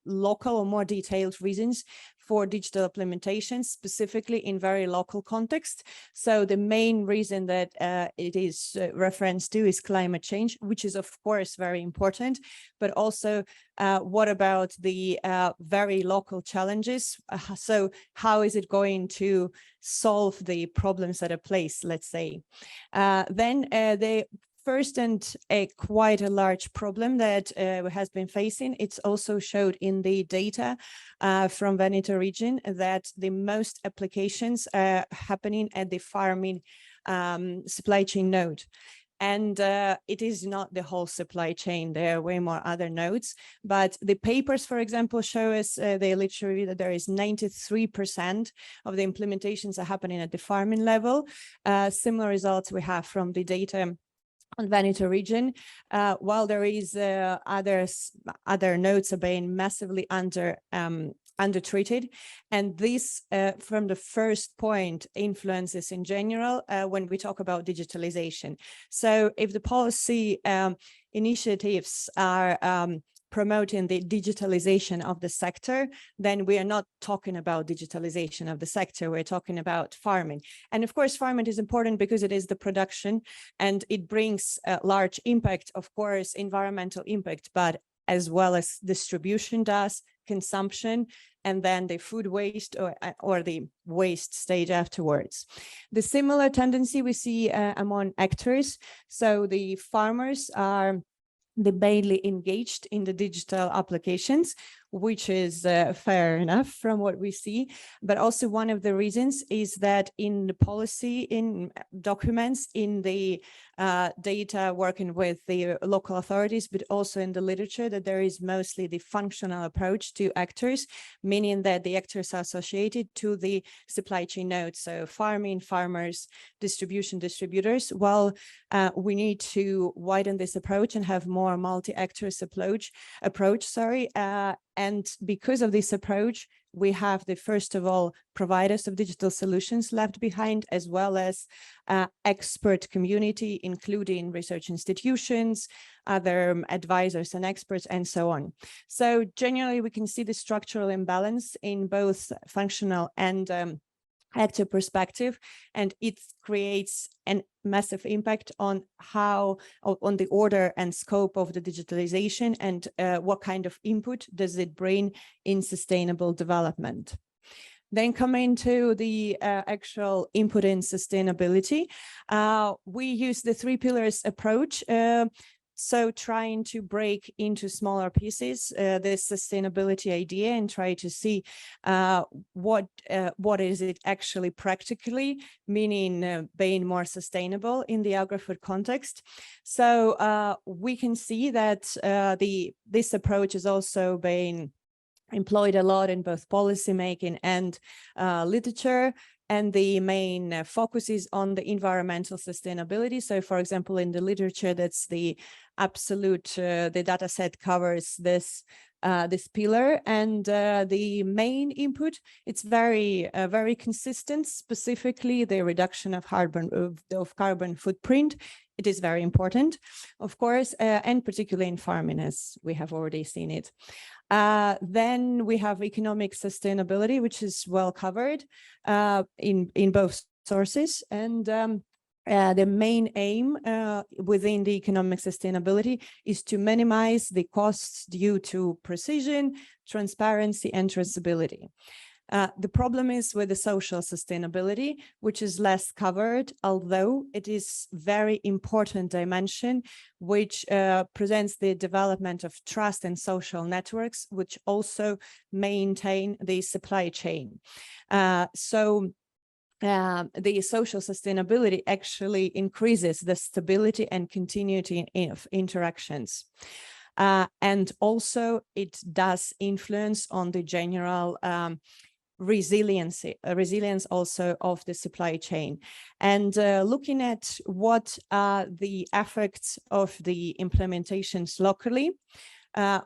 local or more detailed reasons for digital implementation, specifically in very local context. So the main reason that it is referenced to is climate change, which is of course very important, but also what about the very local challenges? So how is it going to solve the problems at a place, let's say? Then the first and quite a large problem that has been facing, it's also showed in the data from Veneto region that the most applications are happening at the farming supply chain node. And it is not the whole supply chain. There are way more other nodes, but the papers, for example, show us they literally that there is 93% of the implementations are happening at the farming level. Similar results we have from the data on Veneto region, while there is other nodes are being massively undertreated. And this, from the first point, influences in general when we talk about digitalization. So if the policy initiatives are promoting the digitalization of the sector, then we are not talking about digitalization of the sector, we're talking about farming. And of course, farming is important because it is the production and it brings a large impact, of course, environmental impact, but as well as distribution does, consumption, and then the food waste or the waste stage afterwards. The similar tendency we see among actors. So the farmers are mainly engaged in the digital applications, which is fair enough from what we see. But also one of the reasons is that in the policy, in documents, in the data working with the local authorities, but also in the literature, that there is mostly the functional approach to actors, meaning that the actors are associated to the supply chain nodes. So farming, farmers, distribution, distributors. While we need to widen this approach and have more multi-actors approach. And because of this approach, we have the, first of all, providers of digital solutions left behind, as well as expert community, including research institutions, other advisors and experts, and so on. So generally, we can see the structural imbalance in both functional and actor perspective, and it creates a massive impact on on the order and scope of the digitalization and what kind of input does it bring in sustainable development. Then coming to the actual input in sustainability, we use the 3 pillars approach. So trying to break into smaller pieces this sustainability idea and try to see what is it actually practically, meaning being more sustainable in the agri-food context. So we can see that this approach is also being employed a lot in both policy making and literature. And the main focus is on the environmental sustainability. So, for example, in the literature, that's the absolute, the data set covers this pillar, and the main input, it's very consistent, specifically the reduction of carbon footprint. It is very important, of course, and particularly in farming, as we have already seen it. Then we have economic sustainability, which is well covered in both sources. And the main aim within the economic sustainability is to minimize the costs due to precision, transparency, and traceability. The problem is with the social sustainability, which is less covered, although it is very important dimension, which presents the development of trust and social networks, which also maintain the supply chain. The social sustainability actually increases the stability and continuity of interactions. And also it does influence on the general resilience also of the supply chain. And looking at what are the effects of the implementations locally,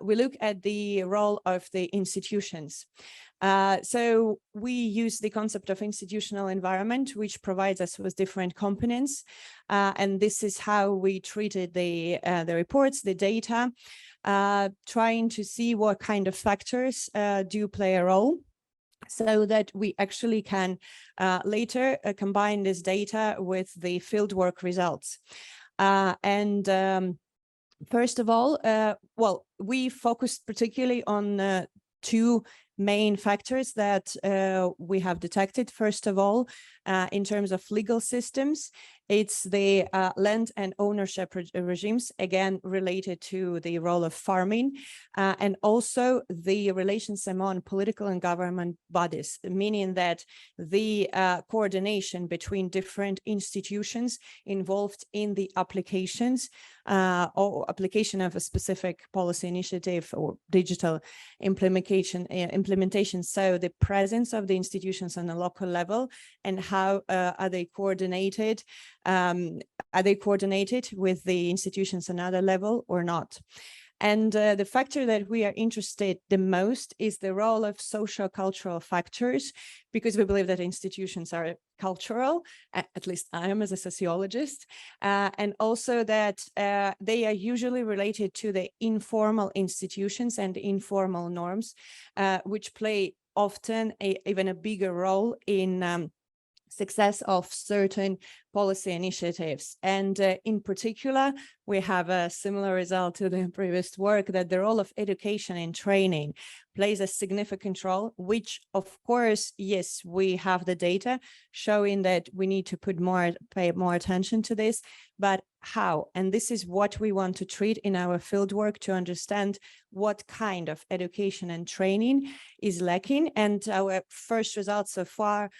we look at the role of the institutions. So we use the concept of institutional environment, which provides us with different components. And this is how we treated the reports, the data, trying to see what kind of factors do play a role, so that we actually can later combine this data with the fieldwork results. First of all, well, we focused particularly on two main factors that we have detected. First of all, in terms of legal systems, it's the land and ownership regimes, again, related to the role of farming, and also the relations among political and government bodies, meaning that the coordination between different institutions involved in the applications or application of a specific policy initiative or digital implementation. So the presence of the institutions on a local level and how are they coordinated? Are they coordinated with the institutions on another level or not? And the factor that we are interested the most is the role of social cultural factors, because we believe that institutions are cultural, at least I am as a sociologist, and also that they are usually related to the informal institutions and informal norms, which play often even a bigger role in success of certain policy initiatives. And in particular, we have a similar result to the previous work, that the role of education and training plays a significant role, which of course, yes, we have the data showing that we need to pay more attention to this, but how? And this is what we want to treat in our fieldwork to understand what kind of education and training is lacking. And our first results so far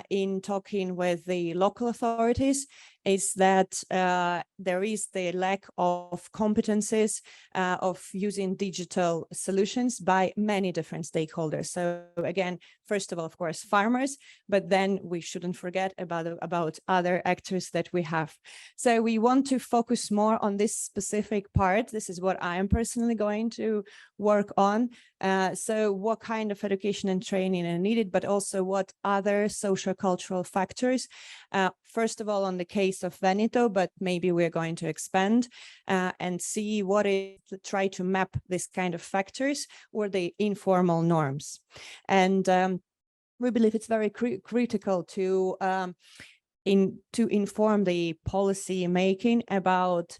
in talking with the local authorities is that there is the lack of competencies of using digital solutions by many different stakeholders. So again, first of all, of course, farmers, but then we shouldn't forget about other actors that we have. So we want to focus more on this specific part. This is what I am personally going to work on. So what kind of education and training are needed, but also what other social cultural factors. First of all, on the case of Veneto, but maybe we're going to expand and see what is, try to map this kind of factors or the informal norms. And we believe it's very critical to inform the policy making about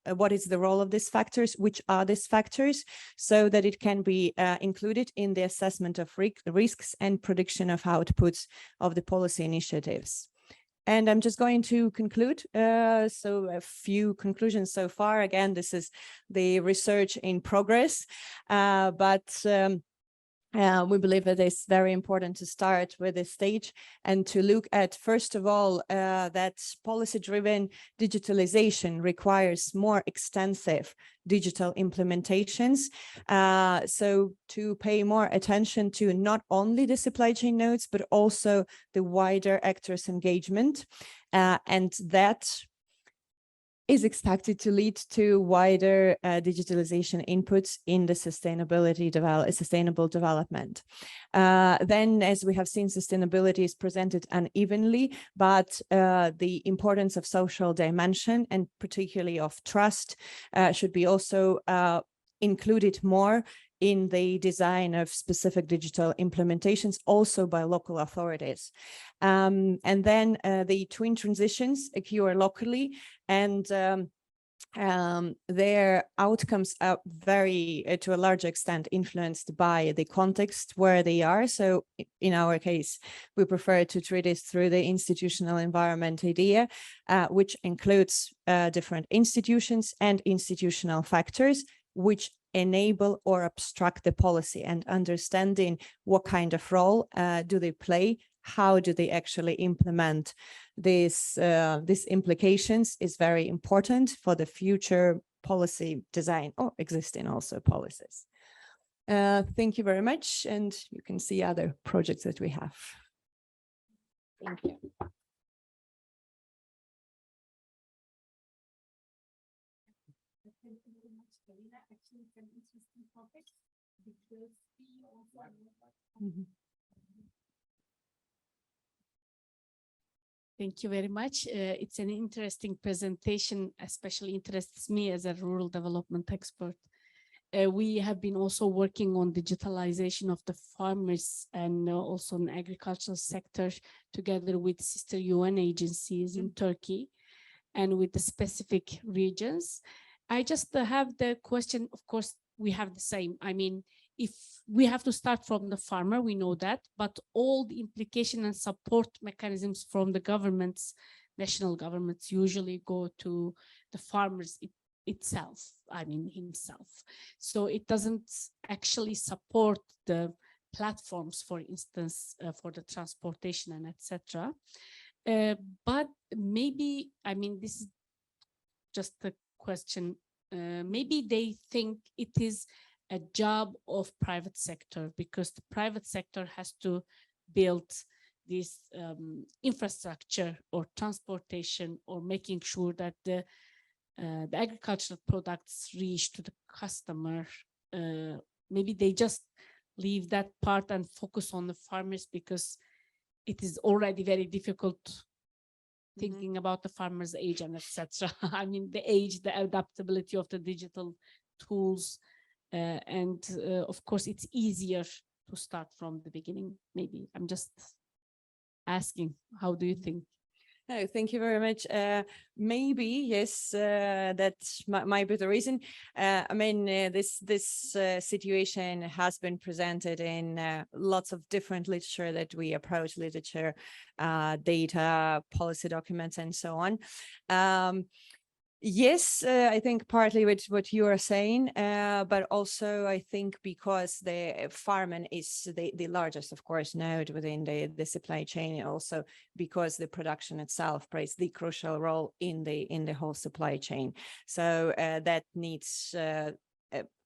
what is the role of these factors, which are these factors, so that it can be included in the assessment of risks and prediction of outputs of the policy initiatives. And I'm just going to conclude. So a few conclusions so far. Again, this is the research in progress, we believe that it's very important to start with this stage and to look at, first of all, that policy-driven digitalization requires more extensive digital implementations. So to pay more attention to not only the supply chain nodes, but also the wider actors' engagement. And that is expected to lead to wider digitalization inputs in the sustainable development. Then, as we have seen, sustainability is presented unevenly, but the importance of social dimension and particularly of trust should be also included more in the design of specific digital implementations, also by local authorities. And then the twin transitions occur locally, and their outcomes are very, to a large extent, influenced by the context where they are. So in our case, we prefer to treat it through the institutional environment idea, which includes different institutions and institutional factors, which enable or obstruct the policy, and understanding what kind of role do they play, how do they actually implement these implications is very important for the future policy design or existing also policies. Thank you very much, and you can see other projects that we have. Thank you. Thank you very much. It's an interesting presentation, especially interests me as a rural development expert. We have been also working on digitalization of the farmers and also in agricultural sector together with sister UN agencies in Turkey and with the specific regions. I just have the question, of course, we have the same. I mean, if we have to start from the farmer, we know that, but all the implication and support mechanisms from the governments, national governments usually go to the farmers itself, I mean himself. So it doesn't actually support the platforms, for instance, for the transportation and etc. But maybe, I mean, this is just a question. Maybe they think it is a job of private sector, because the private sector has to build this infrastructure or transportation, or making sure that the agricultural products reach to the customer. Maybe they just leave that part and focus on the farmers, because it is already very difficult thinking about the farmer's age and etc. I mean, the age, the adaptability of the digital tools, and of course, it's easier to start from the beginning. Maybe I'm just asking, how do you think? No, thank you very much. Maybe, yes, that might be the reason. I mean, this situation has been presented in lots of different literature that we approach, literature, data, policy documents, and so on. Yes, I think partly with what you are saying, but also I think because the farming is the largest, of course, node within the supply chain, also because the production itself plays the crucial role in the whole supply chain. So that needs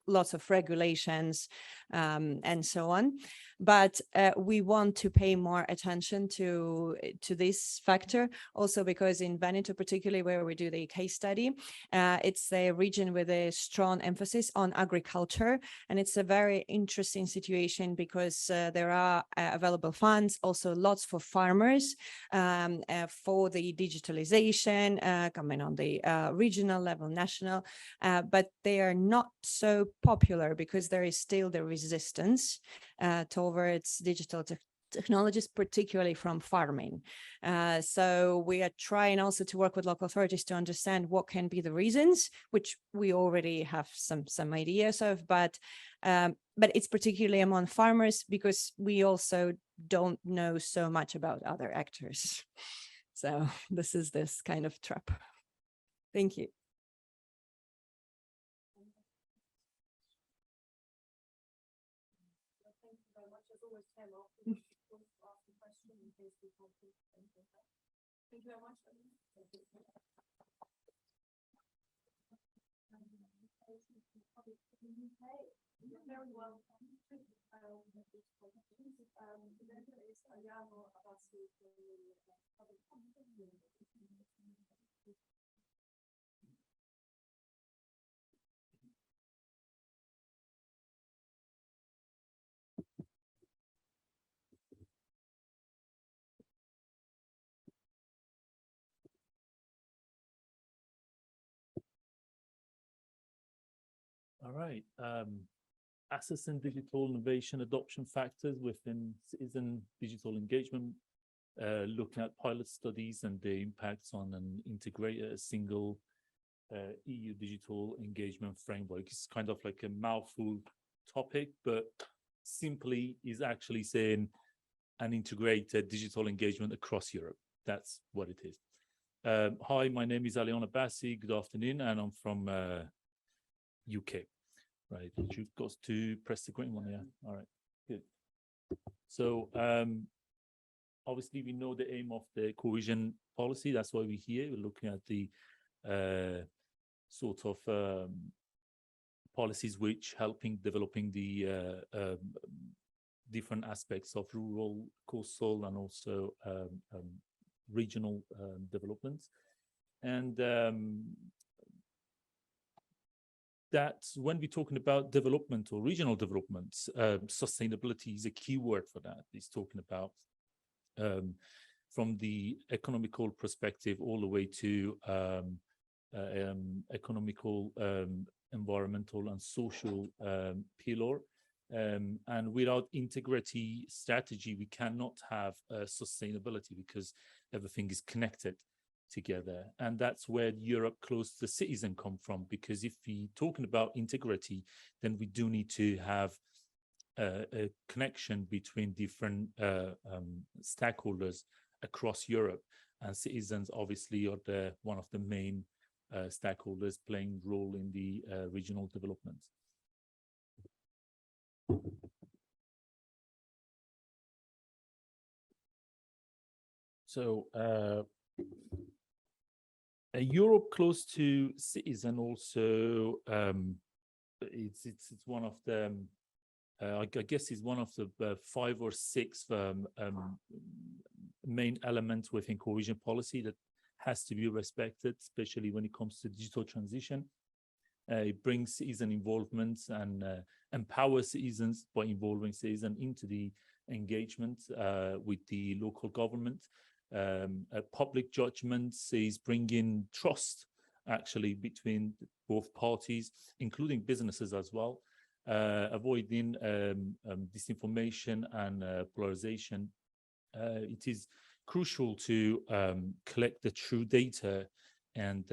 lots of regulations and so on. But we want to pay more attention to this factor, also because in Veneto, particularly where we do the case study, it's a region with a strong emphasis on agriculture. And it's a very interesting situation because there are available funds, also lots for farmers for the digitalization coming on the regional level, national, but they are not so popular because there is still the resistance towards digital technologies, particularly from farming. So we are trying also to work with local authorities to understand what can be the reasons, which we already have some ideas of, but it's particularly among farmers because we also don't know so much about other actors. So this is this kind of trap. Thank you. Thank you very much. Very well. All right. assessing digital innovation adoption factors within citizen digital engagement, looking at pilot studies and the impacts on an integrated single EU digital engagement framework. It's kind of like a mouthful topic, but simply is actually saying an integrated digital engagement across Europe. That's what it is. Hi, my name is Aliona Bassi. Good afternoon, and I'm from UK. Right, you've got to press the green one, yeah. All right, good. So obviously we know the aim of the cohesion policy. That's why we're here. We're looking at the sort of policies which helping developing the different aspects of rural, coastal, and also regional developments. And that when we're talking about development or regional development, sustainability is a key word for that. It's talking about from the economical perspective all the way to economical, environmental, and social pillar. And without integrity strategy, we cannot have sustainability because everything is connected together. And that's where Europe close to the citizen come from, because if we're talking about integrity, then we do need to have a connection between different stakeholders across Europe, and citizens obviously are one of the main stakeholders playing role in the regional development. So a Europe close to citizen also it's one of the I guess it's one of the 5 or 6 main elements within cohesion policy that has to be respected, especially when it comes to digital transition. It brings citizen involvement and empowers citizens by involving citizens into the engagement with the local government. Public judgment is bringing trust actually between both parties, including businesses as well, avoiding disinformation and polarization. It is crucial to collect the true data, and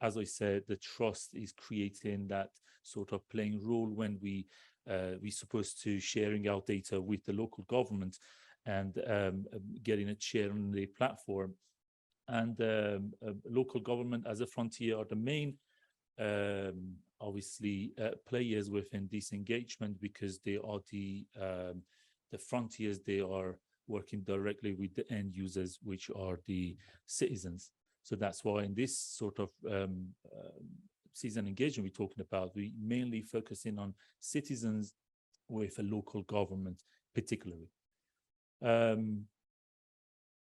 as I said, the trust is creating that sort of playing role when we're supposed to sharing our data with the local government and getting it shared on the platform. And local government as a frontier are the main obviously players within this engagement, because they are the frontiers. They are working directly with the end users, which are the citizens. So that's why in this sort of citizen engagement we're talking about, we mainly focusing on citizens with a local government particularly.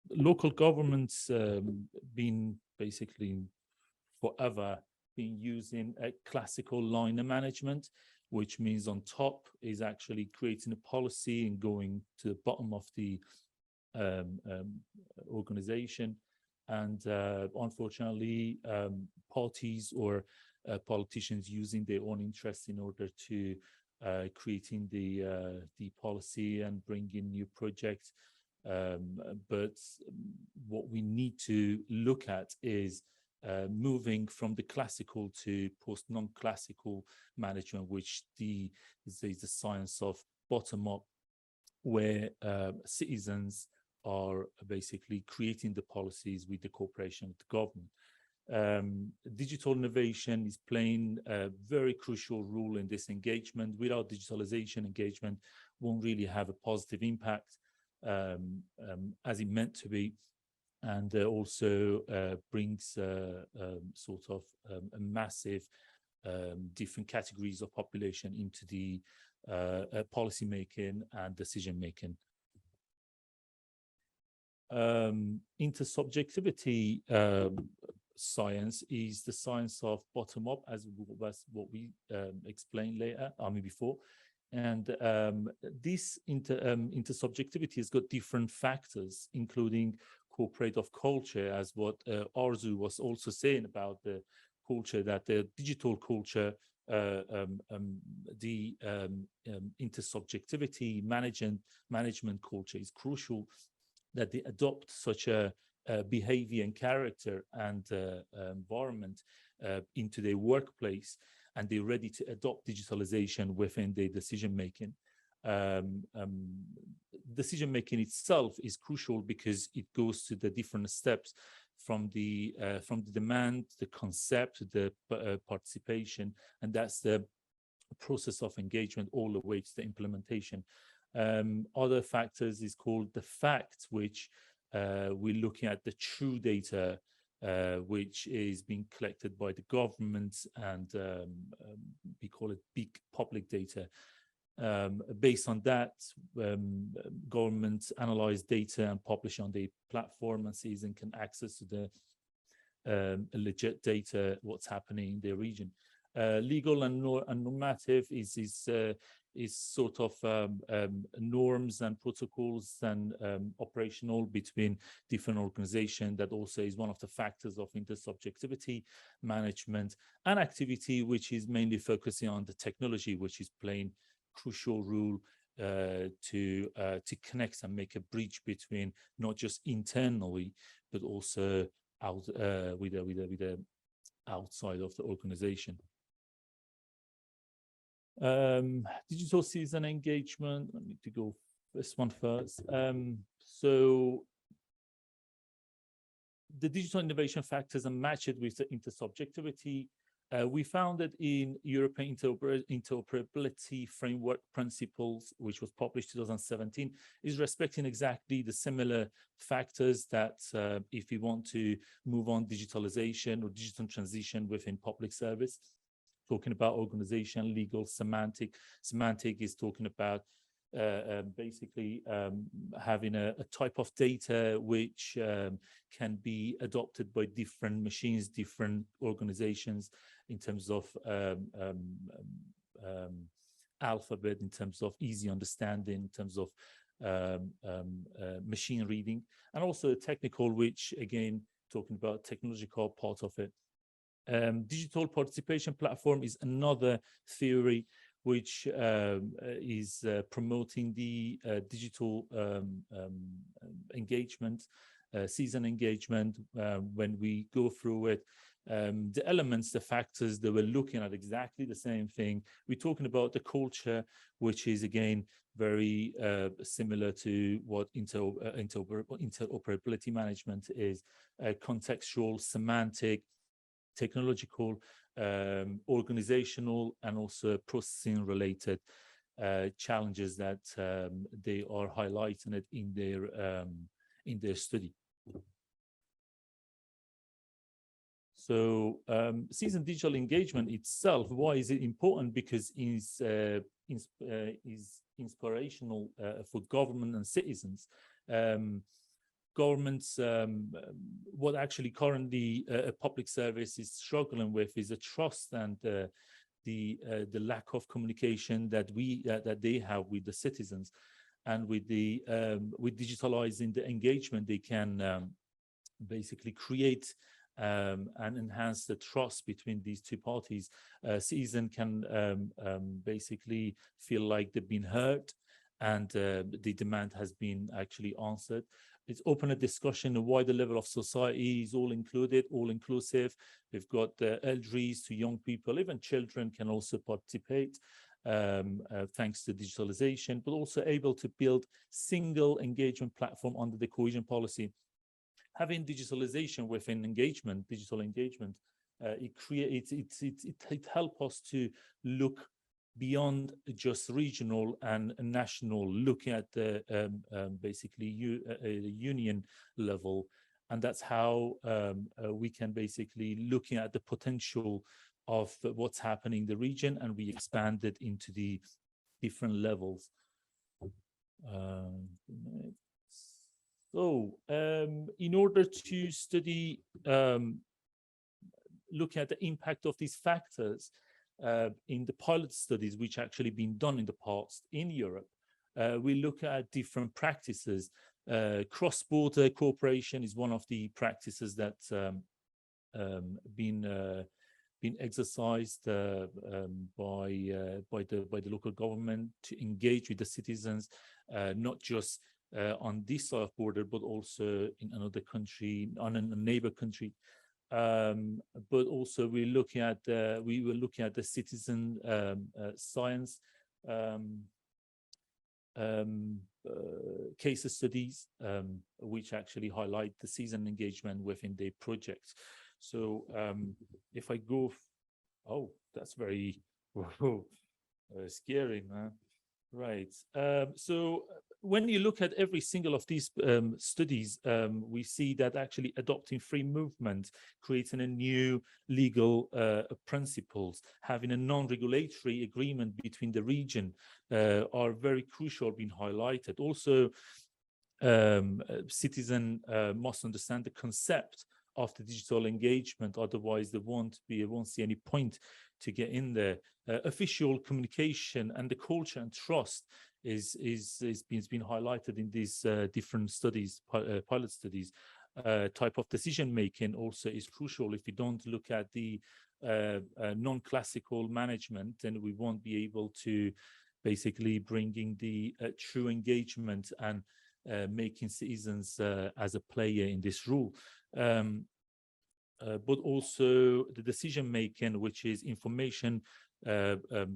Local governments been basically forever been using a classical line of management, which means on top is actually creating a policy and going to the bottom of the organization. And unfortunately, parties or politicians using their own interests in order to creating the policy and bringing new projects. But what we need to look at is moving from the classical to post non-classical management, which is the science of bottom-up, where citizens are basically creating the policies with the cooperation with the government. Digital innovation is playing a very crucial role in this engagement. Without digitalization, engagement won't really have a positive impact as it meant to be, and also brings sort of a massive different categories of population into the policy making and decision making. Intersubjectivity science is the science of bottom up, as was what we explained later, before. And this intersubjectivity has got different factors, including cooperative culture, as what Arzu was also saying about the culture, that the digital culture intersubjectivity management culture, it's crucial that they adopt such a behavior and character and environment into their workplace, and they're ready to adopt digitalization within their decision making. Decision making itself is crucial because it goes to the different steps from the demand, the concept, the participation, and that's the process of engagement all the way to the implementation. Other factors is called the facts, which we're looking at the true data, which is being collected by the government, and we call it big public data. Based on that, governments analyze data and publish on the platform, and citizens can access to the legit data, what's happening in their region. Legal and normative is sort of norms and protocols and operational between different organizations. That also is one of the factors of intersubjectivity management, and activity, which is mainly focusing on the technology, which is playing crucial role to connect and make a bridge between not just internally but also out with the outside of the organization. Digital citizen engagement. I need to go this one first. So the digital innovation factors are matched with the intersubjectivity. We found that in European interoperability framework principles, which was published 2017, is respecting exactly the similar factors that if we want to move on digitalization or digital transition within public service, talking about organization, legal, semantic. Semantic is talking about basically having a type of data which can be adopted by different machines, different organizations, in terms of alphabet, in terms of easy understanding, in terms of machine reading, and also technical, which again, talking about technological part of it. Digital participation platform is another theory which is promoting the digital engagement, citizen engagement. When we go through it, the elements, the factors that we're looking at exactly the same thing. We're talking about the culture, which is again very similar to what interoperability management is, contextual, semantic, technological, organizational, and also processing related challenges that they are highlighting it in their study. So citizen digital engagement itself, why is it important? Because it's inspirational for government and citizens. Governments, what actually currently a public service is struggling with is a trust and the lack of communication that they have with the citizens, and with digitalizing the engagement, they can basically create and enhance the trust between these two parties. Citizen can basically feel like they've been heard, and the demand has been actually answered. It's open a discussion of why the level of society is all included, all inclusive. We've got the elderlies to young people, even children can also participate thanks to digitalization, but also able to build single engagement platform under the cohesion policy. Having digitalization within engagement, digital engagement, it helps us to look beyond just regional and national, looking at the basically union level, and that's how we can basically looking at the potential of what's happening in the region, and we expand it into the different levels. So in order to study, looking at the impact of these factors in the pilot studies, which actually been done in the past in Europe, we look at different practices. Cross-border cooperation is one of the practices that's been been exercised by the local government to engage with the citizens, not just on this side of border, but also in another country, on a neighbor country. But also we were looking at the citizen science case studies, which actually highlight the citizen engagement within the projects. So if I go, that's very scary, man. Right. So when you look at every single of these studies, we see that actually adopting free movement, creating a new legal principles, having a non-regulatory agreement between the region are very crucial, being highlighted. Also, citizen must understand the concept of the digital engagement, otherwise they won't see any point to get in there. Official communication and the culture and trust is being highlighted in these different studies, pilot studies. Type of decision making also is crucial. If we don't look at the non-classical management, then we won't be able to basically bringing the true engagement and making citizens as a player in this rule. But also the decision making, which is information,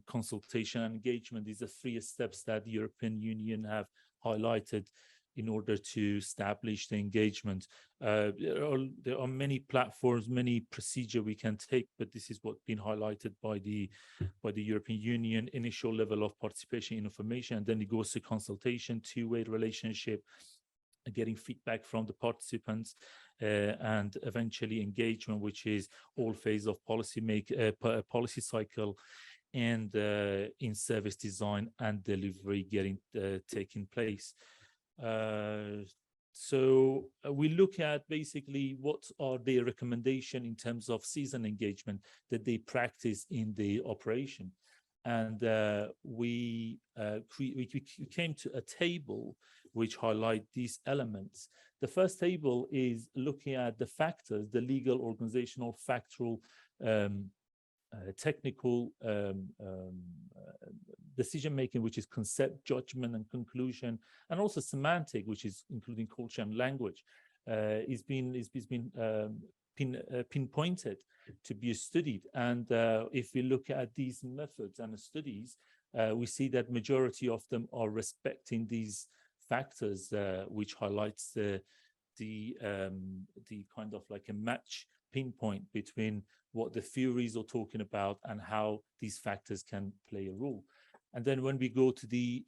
consultation and engagement. These are 3 steps that the European Union have highlighted in order to establish the engagement. There are many platforms, many procedures we can take, but this is what's been highlighted by the European Union: initial level of participation in information, and then it goes to consultation, two-way relationship, getting feedback from the participants, and eventually engagement, which is all phase of policy cycle, and in-service design and delivery getting taking place. So we look at basically what are their recommendation in terms of citizen engagement that they practice in the operation. And we came to a table which highlight these elements. The first table is looking at the factors, the legal, organizational, factual, technical decision-making, which is concept, judgment, and conclusion, and also semantic, which is including culture and language, is being pinpointed to be studied. And if we look at these methods and studies, we see that majority of them are respecting these factors, which highlights the kind of like a match pinpoint between what the theories are talking about and how these factors can play a role. And then when we go to the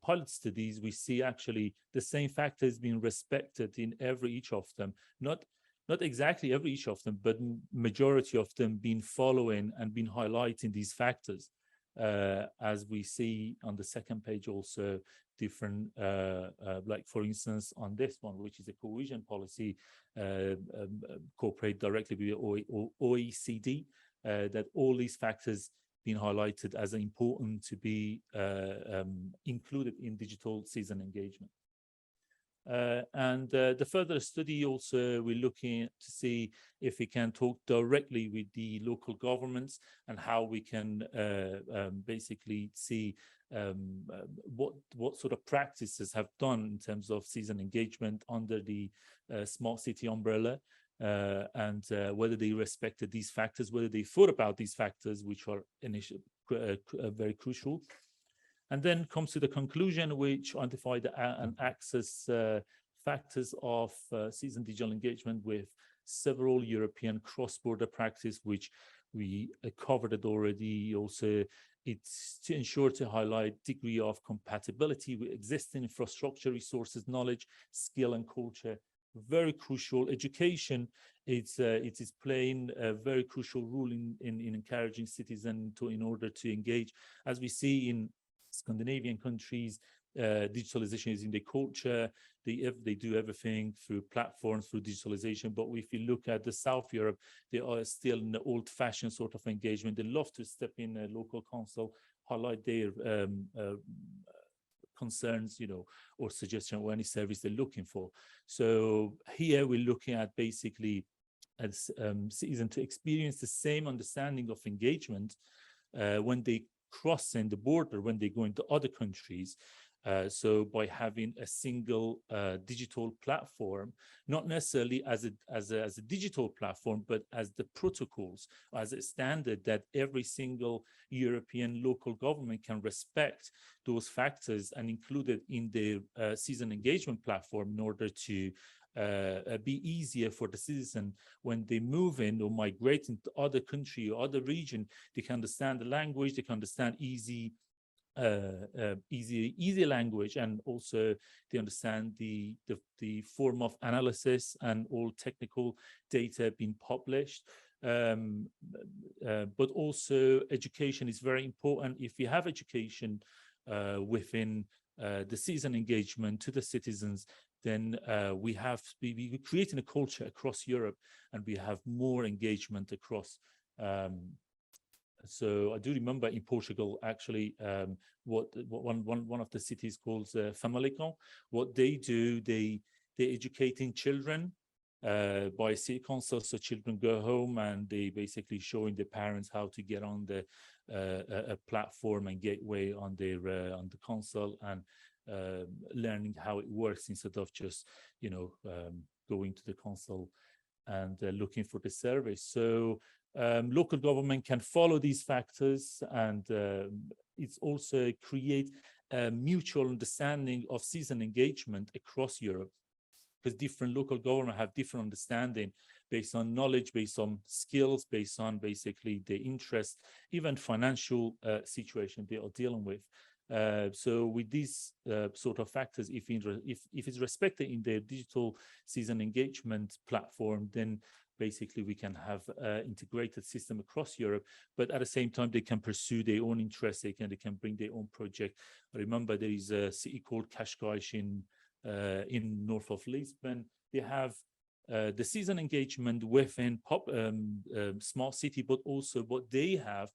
pilot studies, we see actually the same factors being respected in each of them, not exactly every each of them, but majority of them being following and being highlighting these factors. As we see on the second page also different, like for instance, on this one, which is a cohesion policy, cooperate directly with OECD, that all these factors being highlighted as important to be included in digital citizen engagement. And the further study also, we're looking to see if we can talk directly with the local governments and how we can basically see what sort of practices have done in terms of citizen engagement under the smart city umbrella, and whether they respected these factors, whether they thought about these factors, which are initially very crucial. And then comes to the conclusion, which identified and access factors of citizen digital engagement with several European cross-border practice, which we covered it already. Also, it's to ensure to highlight degree of compatibility with existing infrastructure, resources, knowledge, skill, and culture. Very crucial. Education, it is playing a very crucial role in encouraging citizens in order to engage. As we see in Scandinavian countries, digitalization is in their culture. They do everything through platforms, through digitalization. But if you look at the South Europe, they are still in the old-fashioned sort of engagement. They love to step in a local council, highlight their concerns, or suggestion or any service they're looking for. So here we're looking at basically citizen to experience the same understanding of engagement when they crossing the border, when they go into other countries. So by having a single digital platform, not necessarily as a digital platform, but as the protocols, as a standard that every single European local government can respect those factors and include it in their citizen engagement platform in order to be easier for the citizen when they move in or migrate into other country or other region. They can understand the language, they can understand easy language, and also they understand the form of analysis and all technical data being published. But also education is very important. If you have education within the citizen engagement to the citizens, then we're creating a culture across Europe, and we have more engagement across. So I do remember in Portugal, actually, what one of the cities calls Famalicão. What they do, they're educating children by city council. So children go home and they basically showing their parents how to get on the a platform and gateway on their on the console, and learning how it works instead of just going to the console and looking for the service. So local government can follow these factors, and it's also create a mutual understanding of citizen engagement across Europe, because different local government have different understanding based on knowledge, based on skills, based on basically their interest, even financial situation they are dealing with. So with these sort of factors, if it's respected in their digital citizen engagement platform, then basically we can have an integrated system across Europe, but at the same time they can pursue their own interests, they can bring their own project. I remember there is a city called Cascais in north of Lisbon. They have the citizen engagement within smart city, but also what they have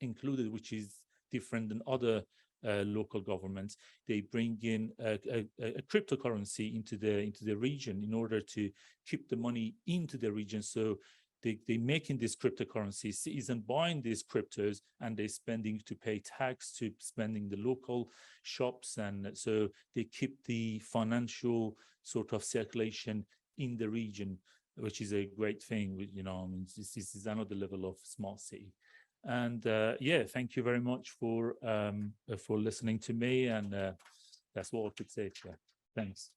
included, which is different than other local governments. They bring in a cryptocurrency into the region in order to keep the money into the region. So they making this cryptocurrency, citizen buying these cryptos, and they're spending to pay tax, to spending the local shops, and so they keep the financial sort of circulation in the region, which is a great thing. This is another level of smart city. And yeah, thank you very much for listening to me, and that's what I could say. Thanks.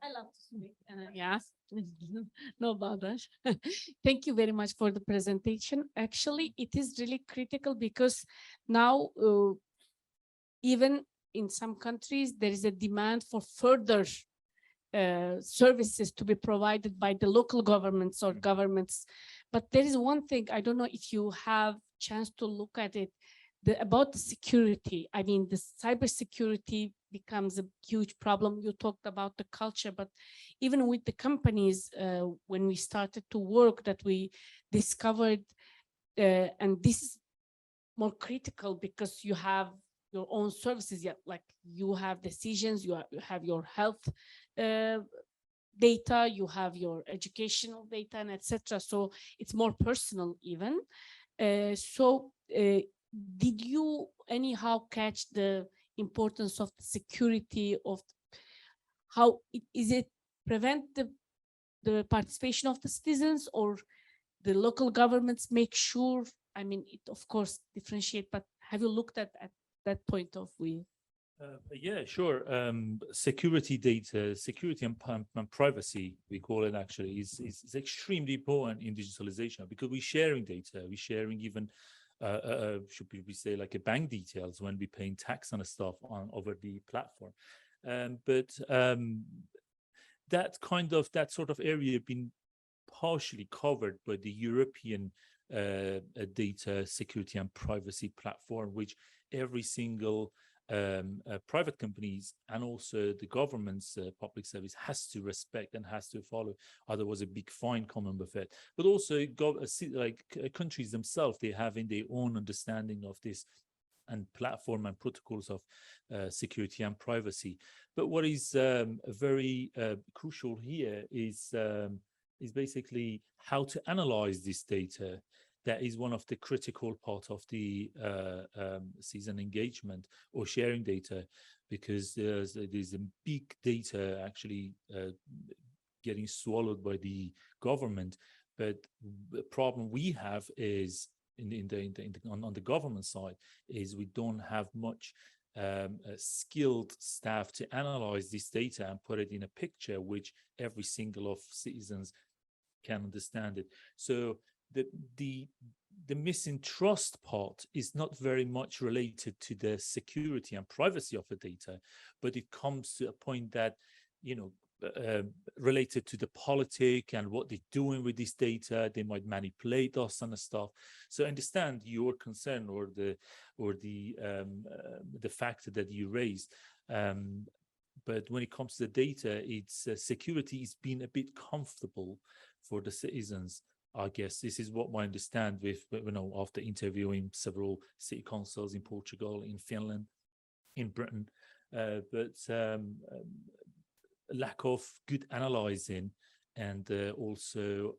I love to speak. Yes, no bother. Thank you very much for the presentation. Actually, it is really critical because now, even in some countries, there is a demand for further services to be provided by the local governments or governments. But there is one thing, I don't know if you have chance to look at it, about the security. I mean, the cybersecurity becomes a huge problem. You talked about the culture, but even with the companies, when we started to work, that we discovered, and this is more critical because you have your own services, like you have decisions, you have your health data, you have your educational data, and etc. So it's more personal even. Did you anyhow catch the importance of the security of how is it prevent the participation of the citizens, or the local governments make sure? I mean, it of course differentiate, but have you looked at that point of view? Yeah, sure. Security data, security and privacy, we call it, actually, is extremely important in digitalization, because we're sharing data, we're sharing even should we say like a bank details when we're paying tax on stuff over the platform. But that sort of area been partially covered by the European data security and privacy platform, which every single private companies and also the government's public service has to respect and has to follow. Otherwise, a big fine coming with it. But also, countries themselves, they have in their own understanding of this and platform and protocols of security and privacy. But what is very crucial here is basically how to analyze this data. That is one of the critical part of the citizen engagement or sharing data, because there's a big data actually getting swallowed by the government. But the problem we have is on the government side is we don't have much skilled staff to analyze this data and put it in a picture which every single of citizens can understand it. So the missing trust part is not very much related to the security and privacy of the data, but it comes to a point that, you know, related to the politic and what they're doing with this data. They might manipulate us and stuff. So I understand your concern or the factor that you raised. But when it comes to the data, it's security is being a bit comfortable for the citizens. I guess this is what I understand with, you know, after interviewing several city councils in Portugal, in Finland, in Britain, lack of good analyzing and also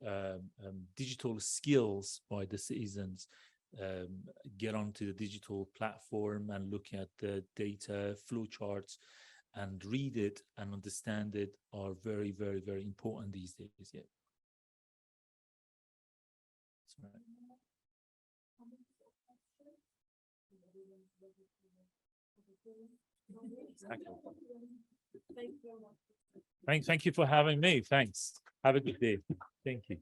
digital skills by the citizens get onto the digital platform and look at the data flow charts and read it and understand it are very, very, very important these days. Yeah. That's right. Exactly. Thank you for having me. Thanks. Have a good day. Thank you.